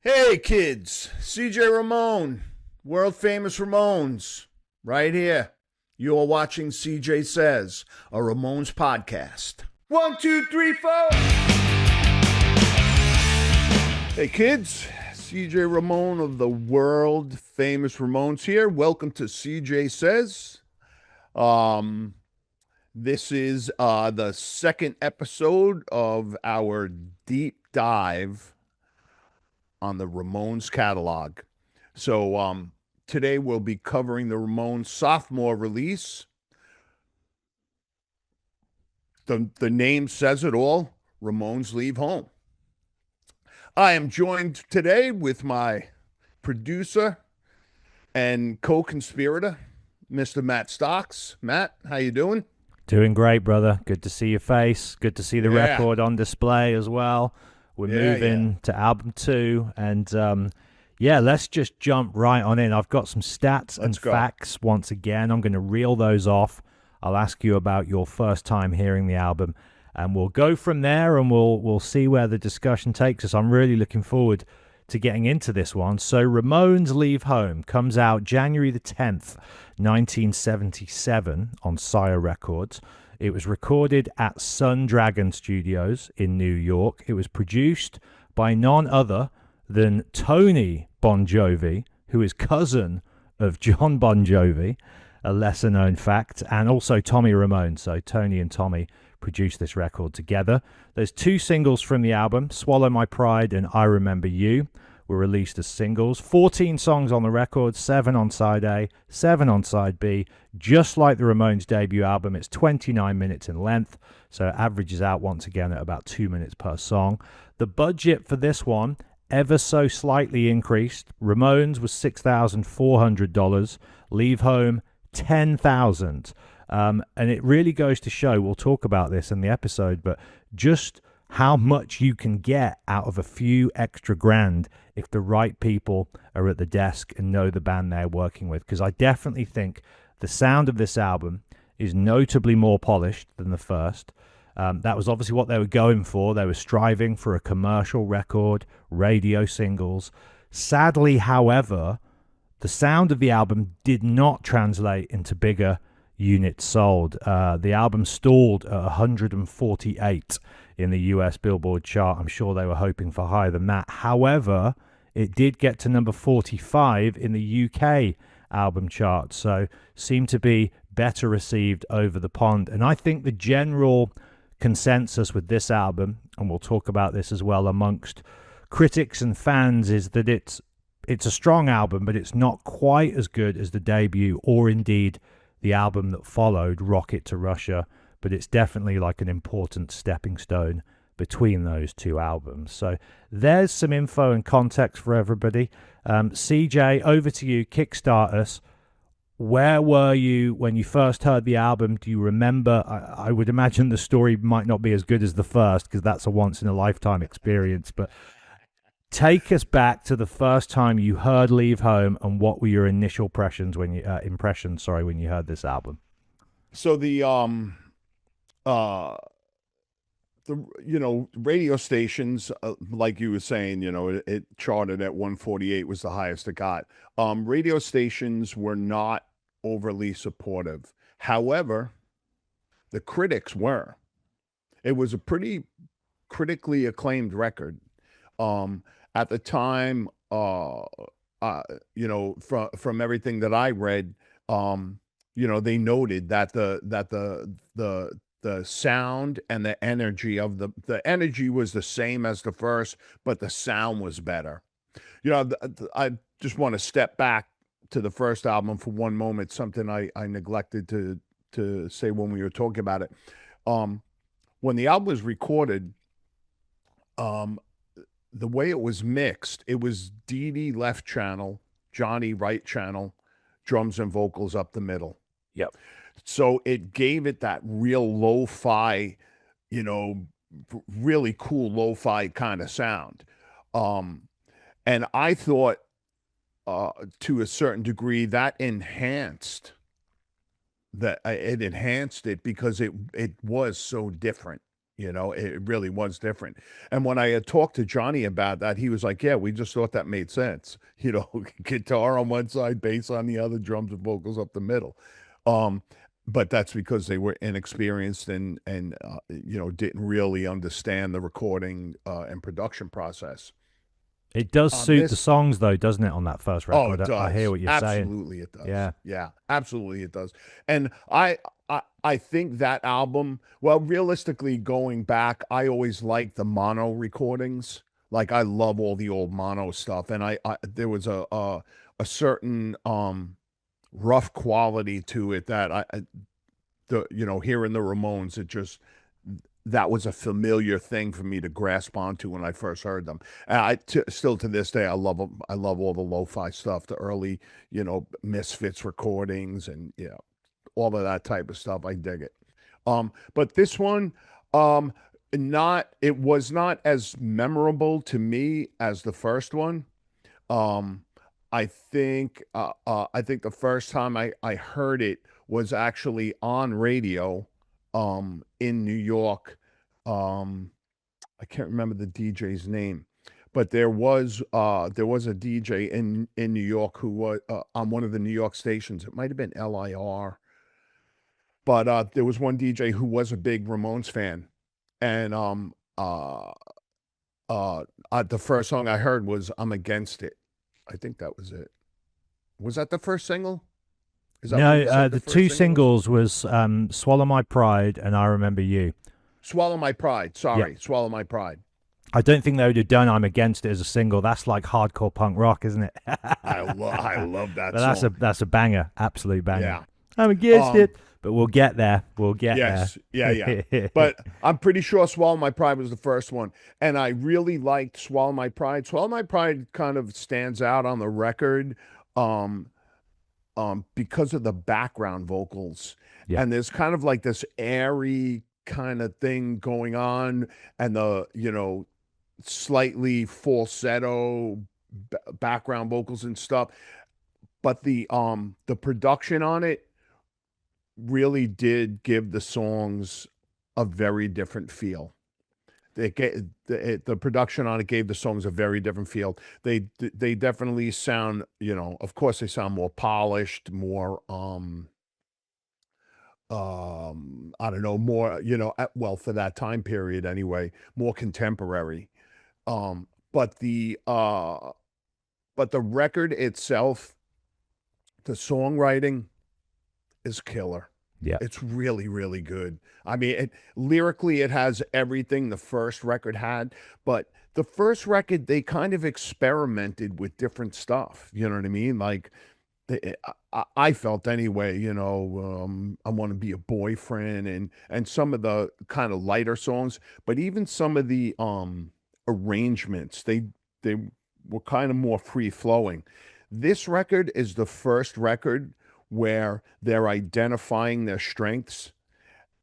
Hey kids, CJ Ramone, world famous Ramones, right here. You're watching CJ Says, a Ramones podcast. 1, 2, 3, 4. Hey kids, CJ Ramone of the world famous Ramones here. Welcome to CJ Says. This is the second episode of our deep dive on the Ramones catalog. So today we'll be covering the Ramones sophomore release. The name says it all. Ramones Leave Home. I am joined today with my producer and co-conspirator, Mr. Matt Stocks. Matt, how you doing? Doing great, brother. Good to see your face. Good to see the record on display as well. We're moving to album 2, and let's just jump right on in. I've got some stats and facts once again. I'm going to reel those off. I'll ask you about your first time hearing the album, and we'll go from there, and we'll see where the discussion takes us. I'm really looking forward to getting into this one. So Ramones Leave Home comes out January the 10th, 1977 on Sire Records. It was recorded at Sun Dragon Studios in New York. It was produced by none other than Tony Bon Jovi, who is cousin of John Bon Jovi, a lesser-known fact, and also Tommy Ramone. So Tony and Tommy produced this record together. There's 2 singles from the album, Swallow My Pride and I Remember You, were released as singles. 14 songs on the record, 7 on side A, 7 on side B. Just like the Ramones' debut album, it's 29 minutes in length, so it averages out once again at about 2 minutes per song. The budget for this one ever so slightly increased. Ramones was $6,400. Leave Home, $10,000. And it really goes to show, we'll talk about this in the episode, but just how much you can get out of a few extra grand if the right people are at the desk and know the band they're working with. Because I definitely think the sound of this album is notably more polished than the first. That was obviously what they were going for. They were striving for a commercial record, radio singles. Sadly, however, the sound of the album did not translate into bigger units sold. The album stalled at 148 in the US Billboard chart. I'm sure they were hoping for higher than that. However, it did get to number 45 in the UK album chart, so seemed to be better received over the pond. And I think the general consensus with this album, and we'll talk about this as well amongst critics and fans, is that it's a strong album, but it's not quite as good as the debut or indeed the album that followed, Rocket to Russia, but it's definitely like an important stepping stone between those 2 albums. So there's some info and context for everybody. CJ, over to you. Kickstart us. Where were you when you first heard the album? Do you remember? I would imagine the story might not be as good as the first because that's a once-in-a-lifetime experience, but take us back to the first time you heard Leave Home, and what were your initial impressions when you heard this album? So the radio stations, like you were saying, it charted at 148 was the highest it got. Radio stations were not overly supportive. However, the critics were. It was a pretty critically acclaimed record. At the time, from everything that I read, they noted that the sound and the energy of the energy was the same as the first, but the sound was better. I just want to step back to the first album for one moment, something I neglected to say when we were talking about it. When the album was recorded, the way it was mixed, it was Dee Dee left channel, Johnny right channel, drums and vocals up the middle. Yep. So it gave it that real lo-fi, really cool lo-fi kind of sound. And I thought, to a certain degree, that enhanced it because it was so different. It really was different. And when I had talked to Johnny about that, he was like, "Yeah, we just thought that made sense." Guitar on one side, bass on the other, drums and vocals up the middle. Um, but that's because they were inexperienced and didn't really understand the recording and production process. It does On suit the this, songs, though, doesn't it, on that first oh, record? it I hear does. what you're saying. Absolutely, it does. Yeah. Yeah, absolutely, it does. And I think that album. Well, realistically, going back, I always liked the mono recordings. Like I love all the old mono stuff, and I there was a certain rough quality to it that hearing the Ramones, it just that was a familiar thing for me to grasp onto when I first heard them. And still to this day, I love them. I love all the lo-fi stuff, the early, Misfits recordings, and all of that type of stuff. I dig it. But this one, um, not it was not as memorable to me as the first one. Um, I think the first time I heard it was actually on radio in New York. Um, I can't remember the DJ's name, but there was a DJ in New York who was on one of the New York stations. It might have been LIR, but there was one DJ who was a big Ramones fan, and the first song I heard was "I'm Against It." I think that was it. Was that the first single? Is that what No, you said the the first two single was? singles was "Swallow My Pride" and "I Remember You." Swallow My Pride. Yeah, Sorry, Swallow My Pride. I don't think they would have done "I'm Against It" as a single. That's like hardcore punk rock, isn't it? I love But that song. that's a banger, absolute banger. Yeah. I'm against Um. it, but we'll get there. We'll get Yes. Yeah. Yeah. there. But I'm pretty sure Swallow My Pride was the first one, and I really liked Swallow My Pride. Swallow My Pride kind of stands out on the record. Um. Because of the background vocals. Yeah, And there's kind of like this airy kind of thing going on, and the slightly falsetto background vocals and stuff. But the production on it really did give the songs a very different feel. The production on it gave the songs a very different feel. They definitely sound, of course they sound more polished, more I don't know, more, well, for that time period anyway, more contemporary. Um but the record itself, the songwriting is killer. yeah, It's really, really good. I mean, lyrically, it has everything the first record had, but the first record, they kind of experimented with different stuff. You know what I mean? Like, I felt anyway, I want to be a boyfriend and some of the kind of lighter songs, but even some of the arrangements, they were kind of more free flowing. This record is the first record where they're identifying their strengths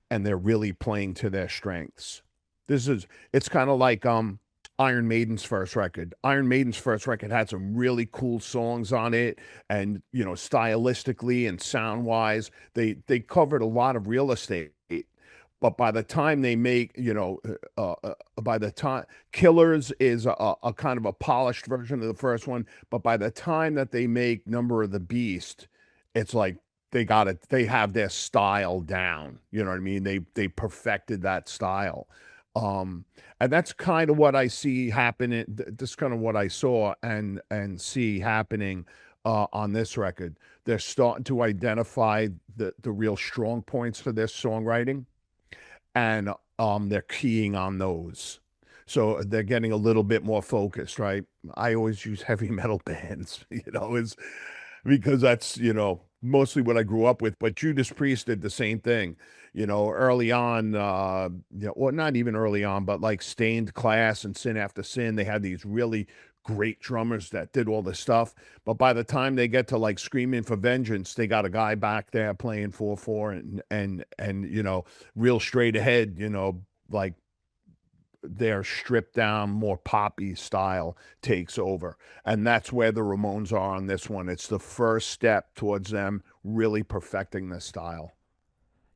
and they're really playing to their strengths. It's kind of like Iron Maiden's first record. Iron Maiden's first record had some really cool songs on it, and stylistically and sound wise, they covered a lot of real estate. But by the time they make, by the time Killers is a kind of a polished version of the first one, but by the time that they make Number of the Beast, it's like they got it. They have their style down. You know what I mean? They perfected that style. Um, and that's kind of what I see happening. That's kind of what I saw and see happening on this record. They're starting to identify the real strong points for their songwriting, and they're keying on those. So they're getting a little bit more focused, right? I always use heavy metal bands, is because that's, mostly what I grew up with. But Judas Priest did the same thing, early on, well, not even early on, but like Stained Class and Sin After Sin, they had these really great drummers that did all this stuff. But by the time they get to like Screaming for Vengeance, they got a guy back there playing 4/4 and real straight ahead, like their stripped down, more poppy style takes over. And that's where the Ramones are on this one. It's the first step towards them really perfecting this style.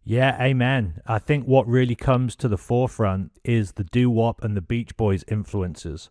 Yeah, amen. I think what really comes to the forefront is the doo-wop and the Beach Boys influences,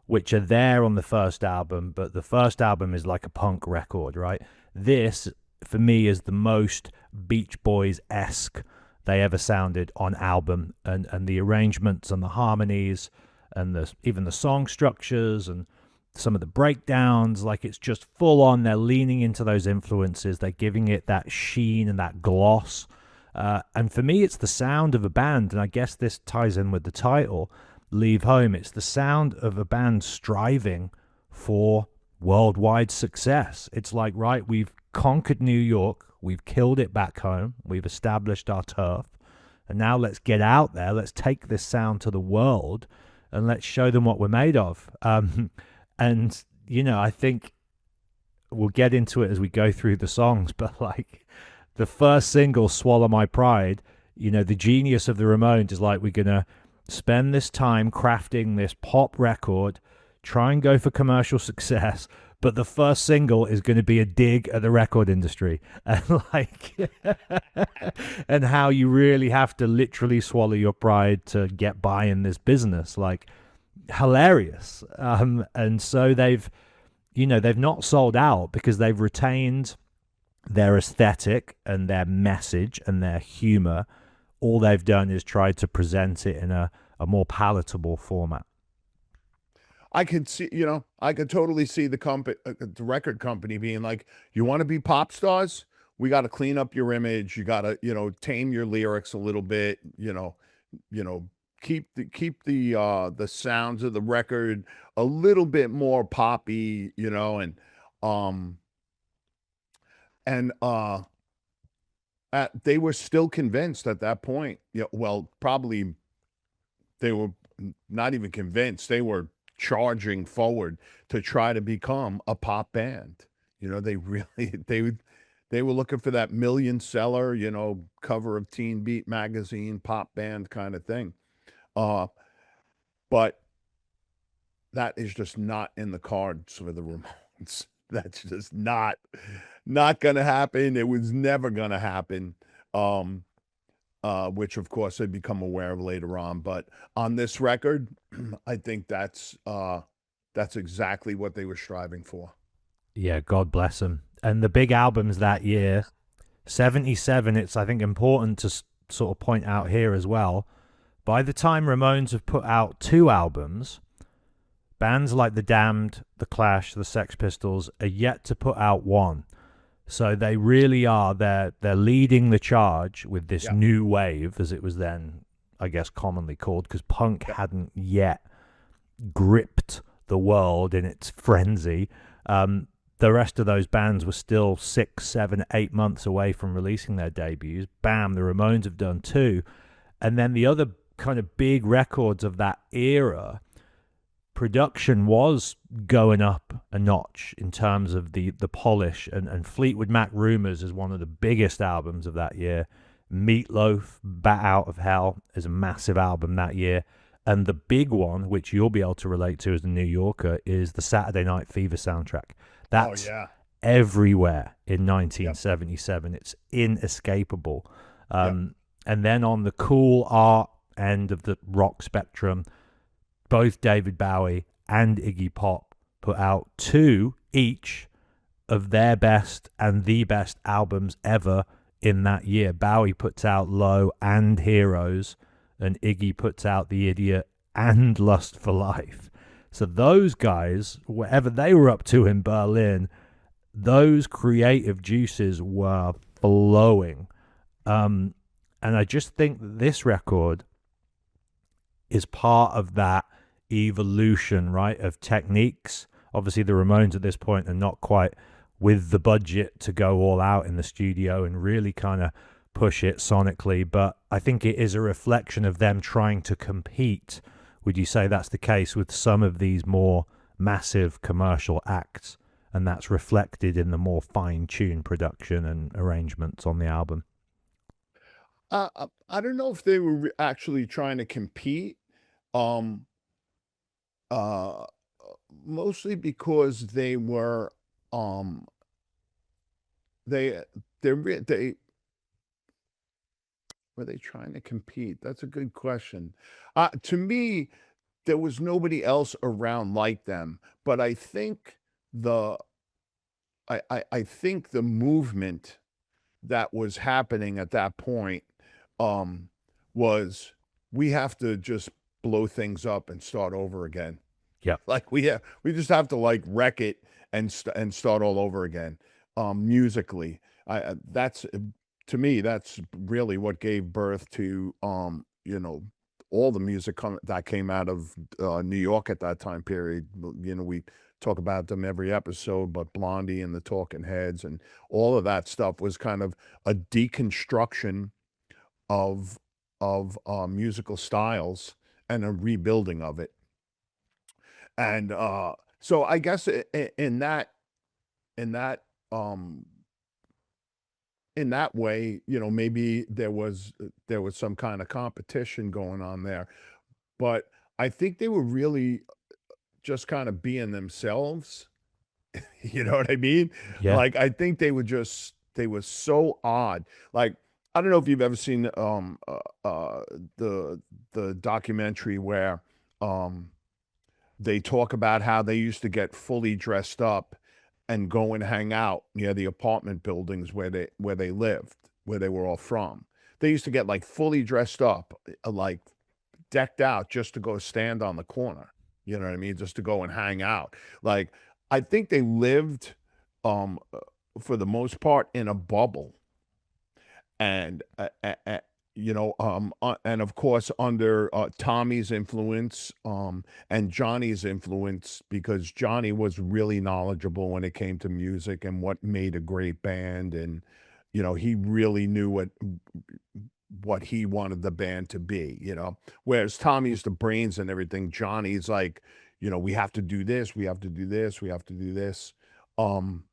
which are there on the first album, but the first album is like a punk record, right? This, for me, is the most Beach Boys esque they ever sounded on album, and the arrangements and the harmonies and the even the song structures and some of the breakdowns, like it's just full on. They're leaning into those influences. They're giving it that sheen and that gloss. And for me, it's the sound of a band, and I guess this ties in with the title, Leave Home. It's the sound of a band striving for worldwide success. It's like, right, we've conquered New York, we've killed it back home, we've established our turf, and now let's get out there, let's take this sound to the world, and let's show them what we're made of. And, I think we'll get into it as we go through the songs, but like the first single, Swallow My Pride, the genius of the Ramones is like, we're going to spend this time crafting this pop record, try and go for commercial success, but the first single is going to be a dig at the record industry and like and how you really have to literally swallow your pride to get by in this business. Like, hilarious. And so they've not sold out because they've retained their aesthetic and their message and their humor. All they've done is tried to present it in a more palatable format. I could see, I could totally see the record company being like, "You want to be pop stars? We got to clean up your image. You got to, tame your lyrics a little bit. You know, keep the sounds of the record a little bit more poppy. Um, and they were still convinced at that point. Yeah, well, probably they were not even convinced. They were charging forward to try to become a pop band. They really they were looking for that million seller, cover of Teen Beat magazine, pop band kind of thing. Uh, but that is just not in the cards for the Ramones. That's just not gonna happen. It was never gonna happen. Um, which of course I become aware of later on. But on this record, I think that's exactly what they were striving for. Yeah, God bless them. And the big albums that year, 77, it's, I think, important to sort of point out here as well. By the time Ramones have put out two albums, bands like The Damned, The Clash, The Sex Pistols are yet to put out one. So they really are. They're leading the charge with this Yeah, new wave, as it was then, I guess, commonly called, because punk yeah. hadn't yet gripped the world in its frenzy. The rest of those bands were still 6, 7, 8 months away from releasing their debuts. Bam, the Ramones have done two. And then the other kind of big records of that era, production was going up a notch in terms of the polish, and Fleetwood Mac Rumours is one of the biggest albums of that year. Meatloaf, Bat Out of Hell is a massive album that year. And the big one, which you'll be able to relate to as a New Yorker, is the Saturday Night Fever soundtrack. Oh That's yeah. everywhere in Yep. 1977. It's inescapable. Yep. And then on the cool art end of the rock spectrum, both David Bowie and Iggy Pop put out two each of their best and the best albums ever in that year. Bowie puts out Low and Heroes, and Iggy puts out The Idiot and Lust for Life. So those guys, whatever they were up to in Berlin, those creative juices were flowing. Um, and I just think that this record is part of that evolution, right, of techniques. Obviously, the Ramones at this point are not quite with the budget to go all out in the studio and really kind of push it sonically, but I think it is a reflection of them trying to compete. Would you say that's the case with some of these more massive commercial acts? And that's reflected in the more fine-tuned production and arrangements on the album. I don't know if they were actually trying to compete. Um, uh, Mostly because they were, um, they they Were they trying to compete? That's a good question. To me, there was nobody else around like them, but the I think the movement that was happening at that point um was we have to just blow things up and start over again. Yeah. Like we just have to like wreck it and start all over again. Musically, that's to me that's really what gave birth to all the music that came out of New York at that time period. We talk about them every episode, but Blondie and the Talking Heads and all of that stuff was kind of a deconstruction of musical styles and a rebuilding of it. And so I guess in that um in that way, maybe there was some kind of competition going on there. But I think they were really just kind of being themselves. You know what I mean? Yeah. Like I think they were so odd. Like I don't know if you've ever seen the documentary where um they talk about how they used to get fully dressed up and go and hang out near the apartment buildings where they lived, where they were all from. They used to get like fully dressed up, like decked out just to go stand on the corner. You know what I mean? Just to go and hang out. Like I think they lived for the most part in a bubble and and of course under Tommy's influence and Johnny's influence because Johnny was really knowledgeable when it came to music and what made a great band and he really knew what he wanted the band to be, whereas Tommy's the brains and everything. Johnny's like, we have to do this, we have to do this, we have to do this. um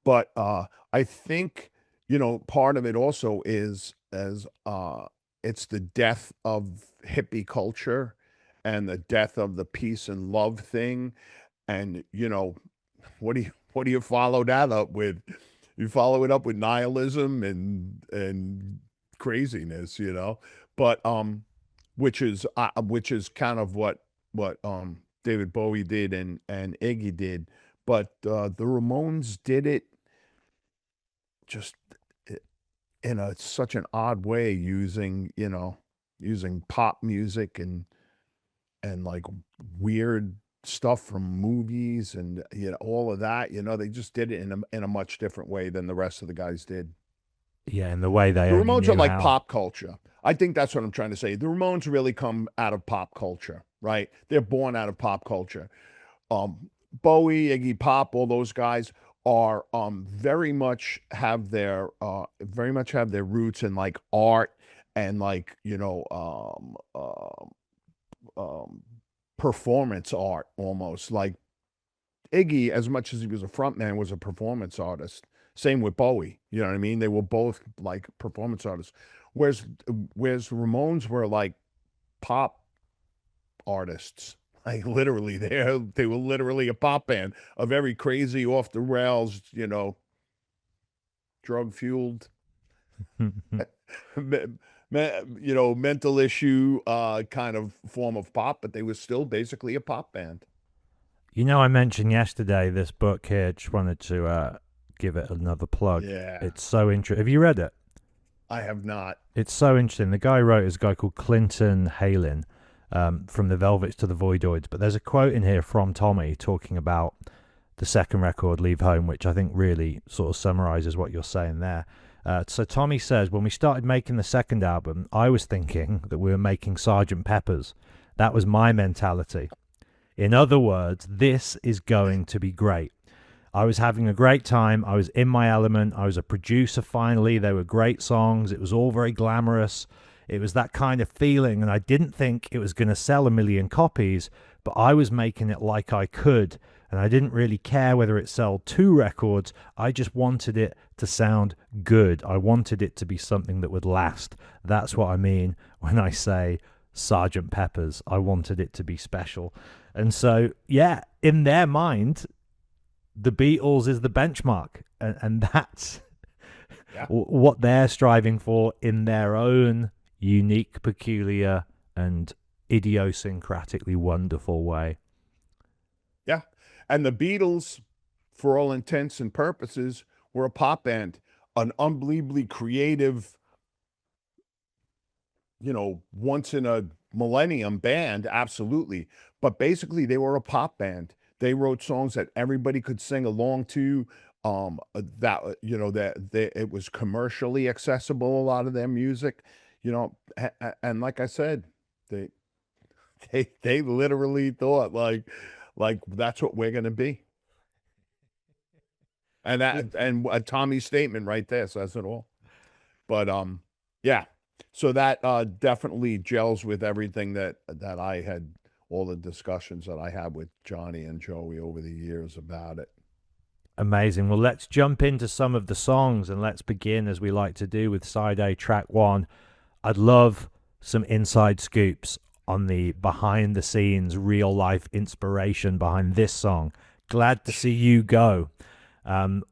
but I think, part of it also is as it's the death of hippie culture and the death of the peace and love thing. And, what do you follow that up with? You follow it up with nihilism and craziness, But which is kind of what David Bowie did and Iggy did. But the Ramones did it just in a such an odd way using using pop music and like weird stuff from movies and all of that. They just did it in a much different way than the rest of the guys did. Yeah, in the way they The only Ramones are knew like how. pop culture. I think that's what I'm trying to say. The Ramones really come out of pop culture, right? They're born out of pop culture. Bowie, Iggy Pop, all those guys are very much have their roots in like art and like um performance art almost. Like Iggy, as much as he was a frontman, was a performance artist. Same with Bowie. You know what I mean? They were both like performance artists. Whereas whereas Ramones were like pop artists. Like literally, they were literally a pop band, a very crazy, off the rails, drug fueled, mental issue kind of form of pop, but they were still basically a pop band. I mentioned yesterday this book here. Just wanted to give it another plug. Yeah, It's so interesting. Have you read it? I have not. It's so interesting. The guy wrote is a guy called Clinton Halin, from the Velvets to the Voidoids. But there's a quote in here from Tommy talking about the second record, Leave Home, which I think really sort of summarizes what you're saying there. So Tommy says, when we started making the second album, I was thinking that we were making Sergeant Pepper's. That was my mentality. In other words, this is going to be great. I was having a great time. I was in my element. I was a producer finally. They were great songs. It was all very glamorous. It was that kind of feeling, and I didn't think it was going to sell 1 million copies, but I was making it like I could, and I didn't really care whether it sold 2 records. I just wanted it to sound good. I wanted it to be something that would last. That's what I mean when I say Sergeant Pepper's. I wanted it to be special. And so, yeah, in their mind, the Beatles is the benchmark, and Yeah. what they're striving for in their own unique, peculiar, and idiosyncratically wonderful way. Yeah. And the Beatles, for all intents and purposes, were a pop band, an unbelievably creative, once in a millennium band, absolutely. But basically, they were a pop band. They wrote songs that everybody could sing along to. That it was commercially accessible. A lot of their music, and like I said, they they literally thought like that's what we're gonna be. And Tommy's statement right there says it all. But yeah. So that definitely gels with everything that I had, all the discussions that I had with Johnny and Joey over the years about it. Amazing. Well, let's jump into some of the songs and let's begin as we like to do with side A, track one. I'd love some inside scoops on the behind the scenes, real life inspiration behind this song. Glad to see you go.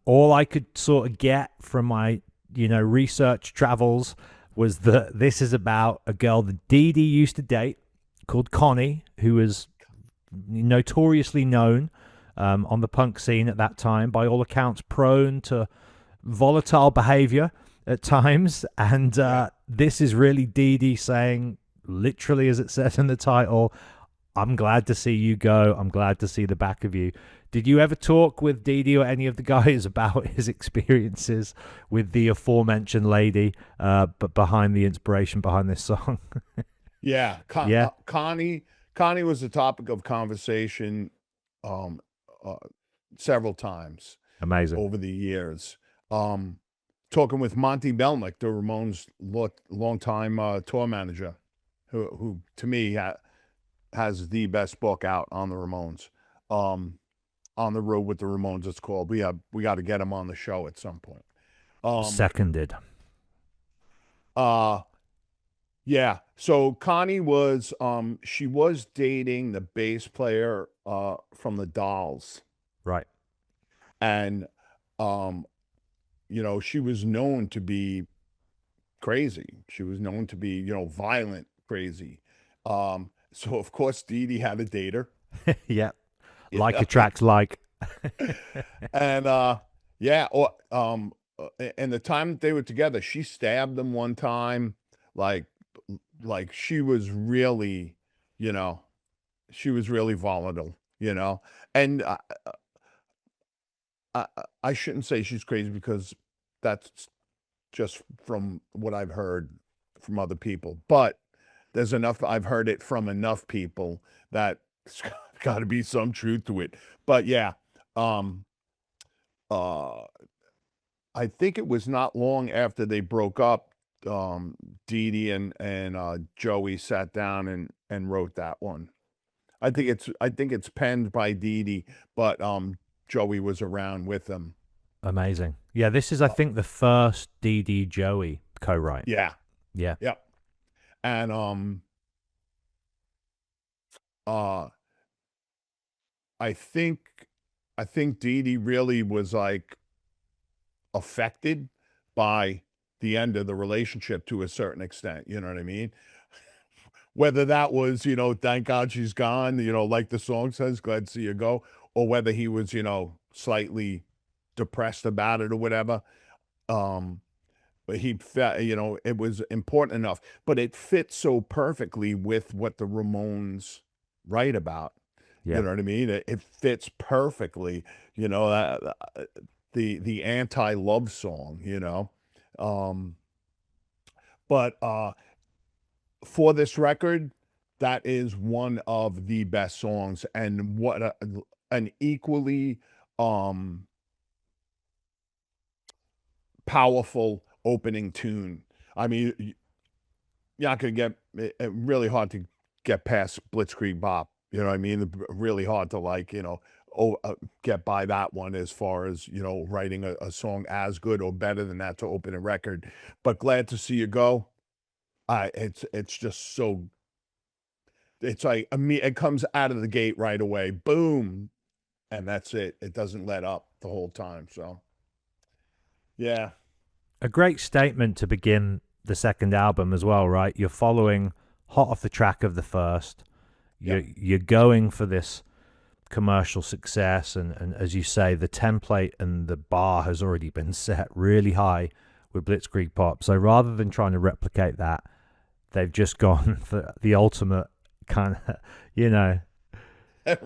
All I could sort of get from my, research travels was that this is about a girl that Dee Dee used to date called Connie, who was notoriously known on the punk scene at that time, by all accounts, prone to volatile behavior at times. And this is really Dee Dee saying, literally as it says in the title, I'm glad to see you go. I'm glad to see the back of you. Did you ever talk with Dee Dee or any of the guys about his experiences with the aforementioned lady, but behind the inspiration behind this song? Yeah, Yeah, Connie was the topic of conversation um, uh, several times amazing. over the years. Talking with Monty Belmick, the Ramones' longtime tour manager, who to me has the best book out on the Ramones. On the road with the Ramones, it's called. We got to get him on the show at some point. Seconded. Uh yeah. So Connie was she was dating the bass player from the Dolls, Right. and um she was known to be crazy. She was known to be, violent crazy. So of course Dee Dee had a dater. Yeah. Like Yeah. attracts like. And yeah, and the time that they were together, she stabbed him one time, like she was really, you know, she was really volatile. And I shouldn't say she's crazy because that's just from what I've heard from other people, but there's enough I've heard it from enough people that it's got to be some truth to it. But yeah, um, uh, I think it was not long after they broke up. Dee Dee and Joey sat down and wrote that one. I think it's penned by Dee Dee, but Joey was around with them. Amazing. Yeah, this is, I think, the first Dee Dee Joey co-write. Yeah, Yeah. yeah, and uh, I think I think Dee Dee really was like affected by the end of the relationship to a certain extent. You know what I mean? Whether that was, thank God she's gone, like the song says, glad to see you go, or whether he was, slightly depressed about it or whatever. Um, but he felt, it was important enough, but it fits so perfectly with what the Ramones write about. You Yeah. know what I mean? It fits perfectly, the anti-love song. Um, but for this record, that is one of the best songs, and an equally um powerful opening tune. I mean, you're not gonna get really hard to get past Blitzkrieg Bop. You know what I mean? Really hard to get by that one as far as writing a song as good or better than that to open a record. But glad to see you go. It's just so it's like it comes out of the gate right away, boom, and that's it. It doesn't let up the whole time. So, yeah, A great statement to begin the second album as well, right? You're following hot off the track of the first. Yeah. You're going for this commercial success, and as you say, the template and the bar has already been set really high with Blitzkrieg Pop. So rather than trying to replicate that, they've just gone for the ultimate kind of, you know, Right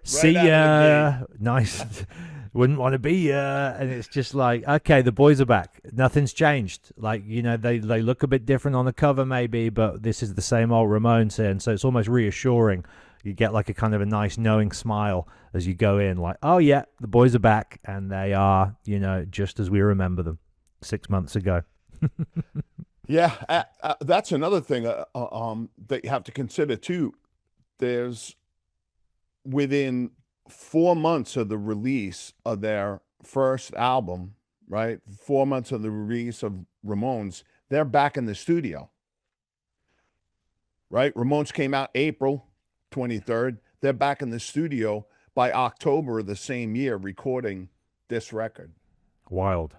see out of the gate. ya, nice, wouldn't want to be ya, and it's just like, okay, the boys are back. Nothing's changed. Like, you know, they look a bit different on the cover maybe, but this is the same old Ramones here, and so it's almost reassuring. You get like a kind of a nice knowing smile as you go in, like, oh yeah, the boys are back, and they are, you know, just as we remember them 6 months ago. Yeah, that's another thing that you have to consider too. There's within 4 months of the release of their first album, right? 4 months of the release of Ramones, they're back in the studio, right? Ramones came out April 23rd. They're back in the studio by October of the same year recording this record. Wild.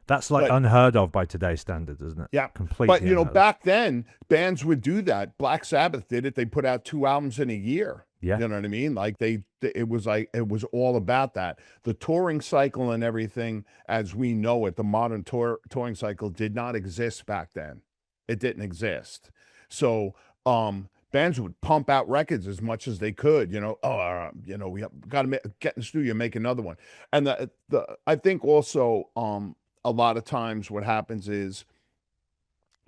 That's like But unheard of by today's standards, isn't it? yeah, but Completely you know, unheard of. back then bands would do that. Black Sabbath did it. They put out 2 albums in a year. Yeah. You know what I mean? Like it was all about that. The touring cycle and everything as we know it, the modern touring cycle did not exist back then. It didn't exist. So, bands would pump out records as much as they could, we got to get in the studio, make another one. And I think also, a lot of times what happens is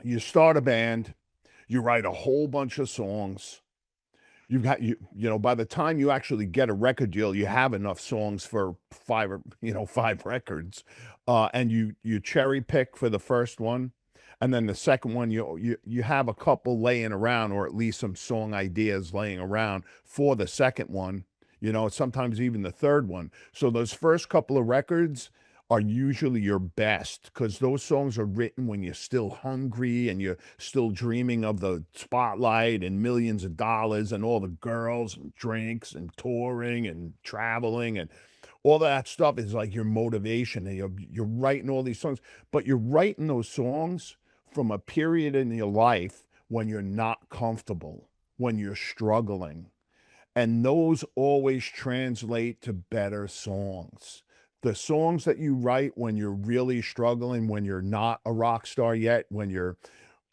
you start a band, you write a whole bunch of songs. You've got by the time you actually get a record deal, you have enough songs for five records, and you cherry pick for the first one, and then the second one you have a couple laying around, or at least some song ideas laying around for the second one. Sometimes even the third one. So those first couple of records are usually your best because those songs are written when you're still hungry and you're still dreaming of the spotlight and millions of dollars and all the girls and drinks and touring and traveling and all that stuff is like your motivation, and you're writing all these songs, but you're writing those songs from a period in your life when you're not comfortable, when you're struggling, and those always translate to better songs. The songs that you write when you're really struggling, when you're not a rock star yet, when you're,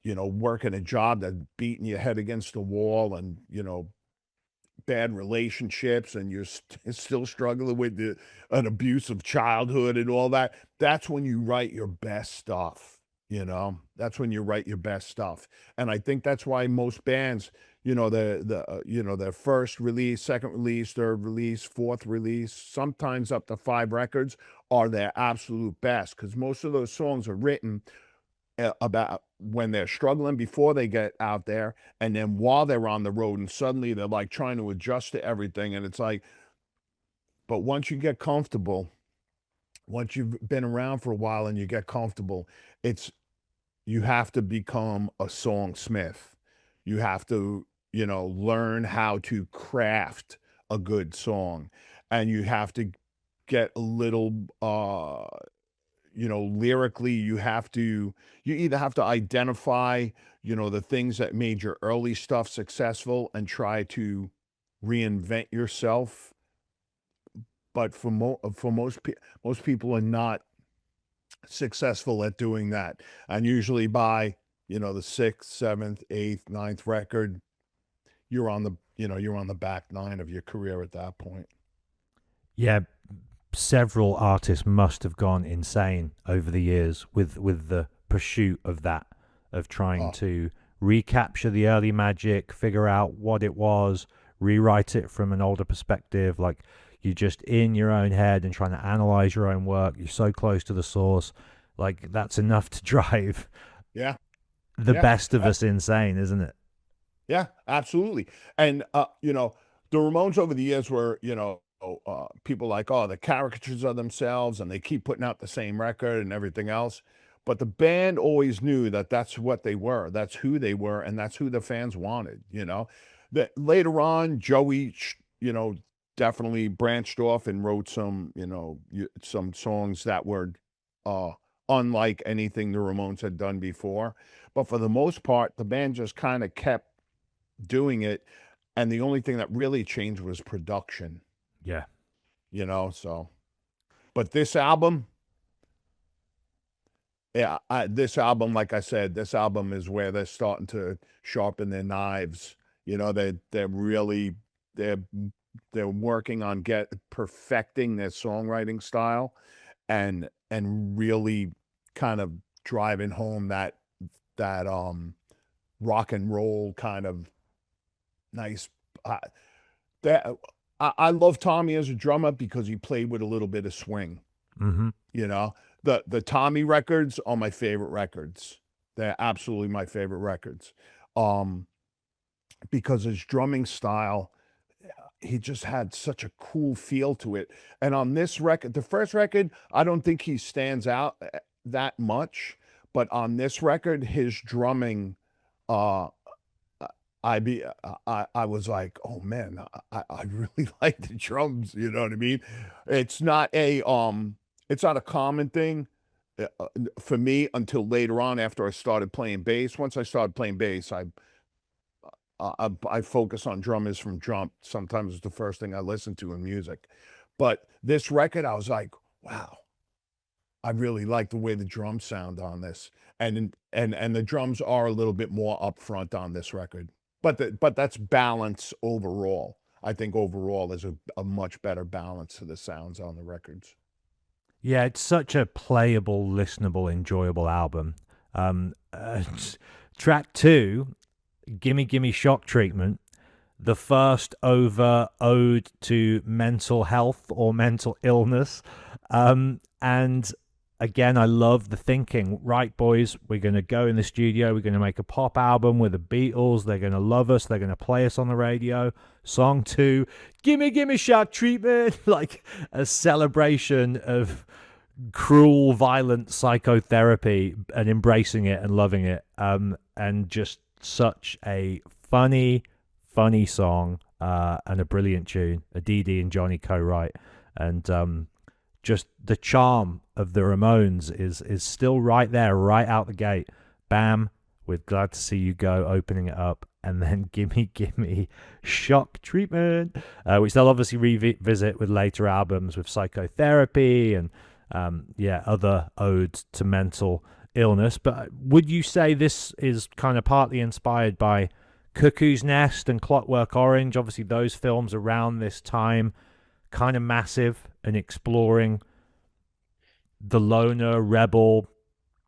working a job that's beating your head against the wall, and, bad relationships, and you're still struggling with an abusive childhood and all that. That's when you write your best stuff. That's when you write your best stuff. And I think that's why most bands, their first release, second release, third release, fourth release, sometimes up to 5 records, are their absolute best, because most of those songs are written about when they're struggling before they get out there, and then while they're on the road, and suddenly they're like trying to adjust to everything, and it's like, but once you get comfortable, once you've been around for a while and you get comfortable, it's you have to become a songsmith. You have to, learn how to craft a good song, and you have to get a little lyrically, you either have to identify, the things that made your early stuff successful and try to reinvent yourself. But for most people are not successful at doing that. And usually by, the sixth, seventh, eighth, ninth record, you're on the back nine of your career at that point. Yeah, several artists must have gone insane over the years with the pursuit of that, of trying Oh, to recapture the early magic, figure out what it was, rewrite it from an older perspective. Like, you're just in your own head and trying to analyze your own work. You're so close to the source. Like, that's enough to drive yeah, the yeah. best of us insane, isn't it? Yeah, absolutely. And the Ramones over the years were, people like, oh, the caricatures of themselves, and they keep putting out the same record and everything else. But the band always knew that that's what they were. That's who they were, and that's who the fans wanted. That later on, Joey, definitely branched off and wrote some songs that were uh unlike anything the Ramones had done before. But for the most part, the band just kind of kept doing it, and the only thing that really changed was production, Yeah. so. But this album, yeah, this album, like I said, this album is where they're starting to sharpen their knives. They're really they're they're working on perfecting their songwriting style, and really kind of driving home that rock and roll kind of nice. Uh, that I love Tommy as a drummer because he played with a little bit of swing. Mm-hmm. The Tommy records are my favorite records. They're absolutely my favorite records. Um, because his drumming style, he just had such a cool feel to it. And on this record, the first record, I don't think he stands out that much, but on this record, his drumming, uh, I was like, oh man, I really like the drums. You know what I mean? It's not it's not a common thing for me until later on after I started playing bass. Once I started playing bass, I focus on drummers from Jump. Sometimes it's the first thing I listen to in music. But this record, I was like, wow, I really like the way the drums sound on this. And the drums are a little bit more upfront on this record. But that's balance overall. I think overall there's a much better balance to the sounds on the records. Yeah, it's such a playable, listenable, enjoyable album. Track two, Gimme Gimme Shock Treatment, the first over ode to mental health or mental illness. And again, I love the thinking. Right, boys, we're going to go in the studio. We're going to make a pop album with the Beatles. They're going to love us. They're going to play us on the radio. Song two, Gimme Gimme Shock Treatment, like a celebration of cruel, violent psychotherapy and embracing it and loving it. And just such a funny song and a brilliant tune. A Dee Dee and Johnny co-write, and just the charm of the Ramones is still right there, right out the gate. Bam, with Glad to See You Go opening it up, and then Gimme Gimme Shock Treatment, which they'll obviously revisit with later albums with Psychotherapy and other odes to mental illness. But would you say this is kind of partly inspired by Cuckoo's Nest and Clockwork Orange? Obviously those films around this time, kind of massive and exploring the loner rebel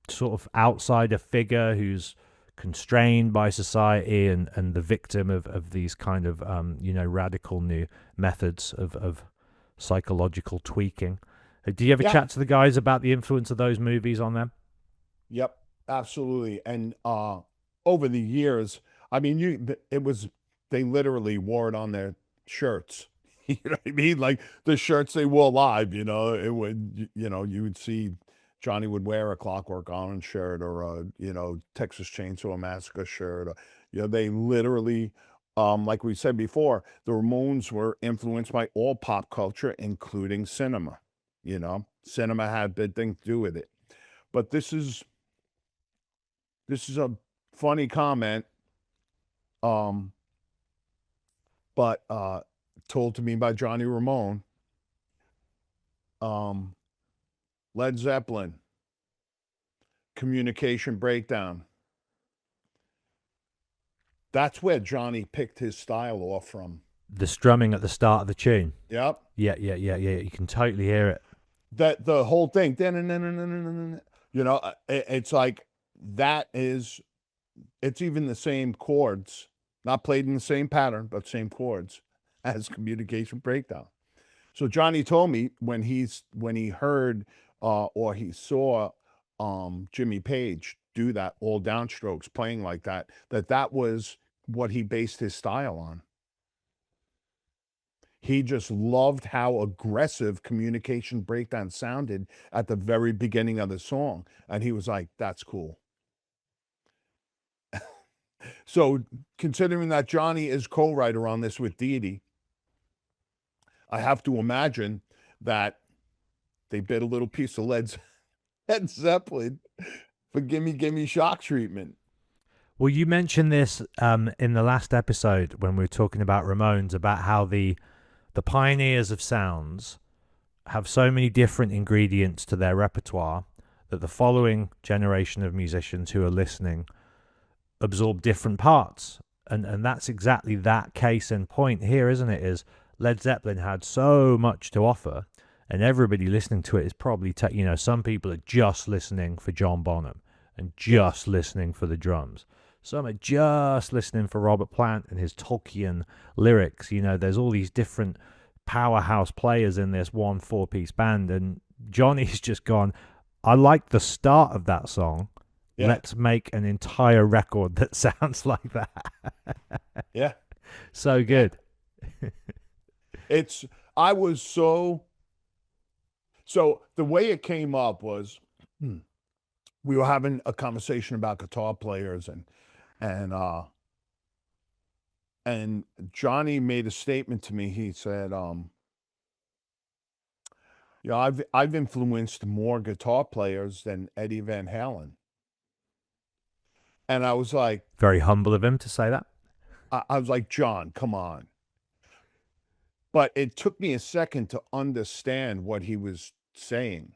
sort of outsider figure who's constrained by society and the victim of these kind of radical new methods of psychological tweaking. Do you ever Yeah. chat to the guys about the influence of those movies on them? Yep, absolutely. And over the years, I mean, they literally wore it on their shirts. You know what I mean? Like the shirts they wore live. You would see Johnny would wear a Clockwork Orange shirt or a Texas Chainsaw Massacre shirt. They literally, like we said before, the Ramones were influenced by all pop culture, including cinema. Cinema had a big thing to do with it. But this is a funny comment, um, but told to me by Johnny Ramone. Led Zeppelin, communication breakdown. That's where Johnny picked his style off from. The strumming at the start of the tune. Yep. Yeah. You can totally hear it. That the whole thing, it's like it's even the same chords, not played in the same pattern, but same chords as communication breakdown. So Johnny told me when he heard or he saw Jimmy Page do that, all downstrokes playing like that was what he based his style on. He just loved how aggressive communication breakdown sounded at the very beginning of the song. And he was like, that's cool. So considering that Johnny is co-writer on this with Dee Dee, I have to imagine that they bit a little piece of Led Zeppelin for Gimme Shock Treatment. Well, you mentioned this in the last episode when we were talking about Ramones, about how the pioneers of sounds have so many different ingredients to their repertoire that the following generation of musicians who are listening absorb different parts. And that's exactly that case in point here, isn't it? Is Led Zeppelin had so much to offer, and everybody listening to it is probably, some people are just listening for John Bonham and just listening for the drums. Some are just listening for Robert Plant and his Tolkien lyrics. There's all these different powerhouse players in this one 4-piece band, and Johnny's just gone, I like the start of that song. Yeah. Let's make an entire record that sounds like that. Yeah. So good. I was so the way it came up was we were having a conversation about guitar players and Johnny made a statement to me. He said, yeah, I've influenced more guitar players than Eddie Van Halen. And I was like, Very humble of him to say that. I was like, John, come on. But it took me a second to understand what he was saying.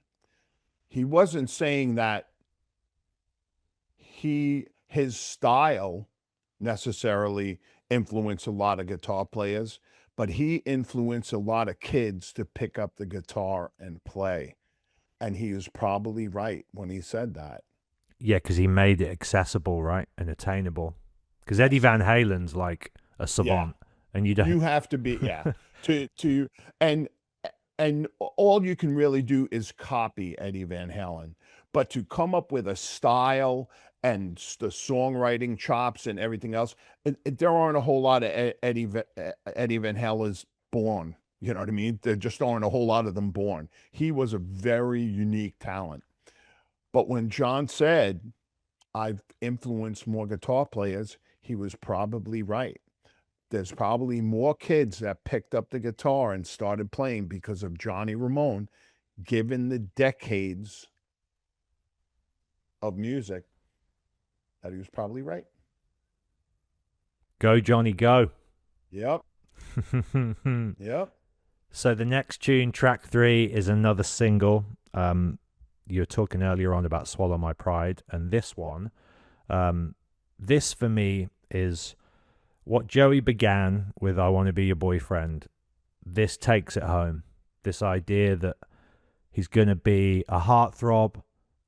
He wasn't saying that his style necessarily influenced a lot of guitar players, but he influenced a lot of kids to pick up the guitar and play. And he was probably right when he said that. Yeah, because he made it accessible, right, and attainable. Because Eddie Van Halen's like a savant, and you have to be to and all you can really do is copy Eddie Van Halen, but to come up with a style and the songwriting chops and everything else, there aren't a whole lot of Eddie Van Halen's born. You know what I mean? There just aren't a whole lot of them born. He was a very unique talent. But when John said, I've influenced more guitar players, he was probably right. There's probably more kids that picked up the guitar and started playing because of Johnny Ramone, given the decades of music, that he was probably right. Go, Johnny, go. Yep. Yep. So the next tune, track 3, is another single. You were talking earlier on about Swallow My Pride, and this one, this for me is what Joey began with I Want to Be Your Boyfriend. This takes it home. This idea that he's going to be a heartthrob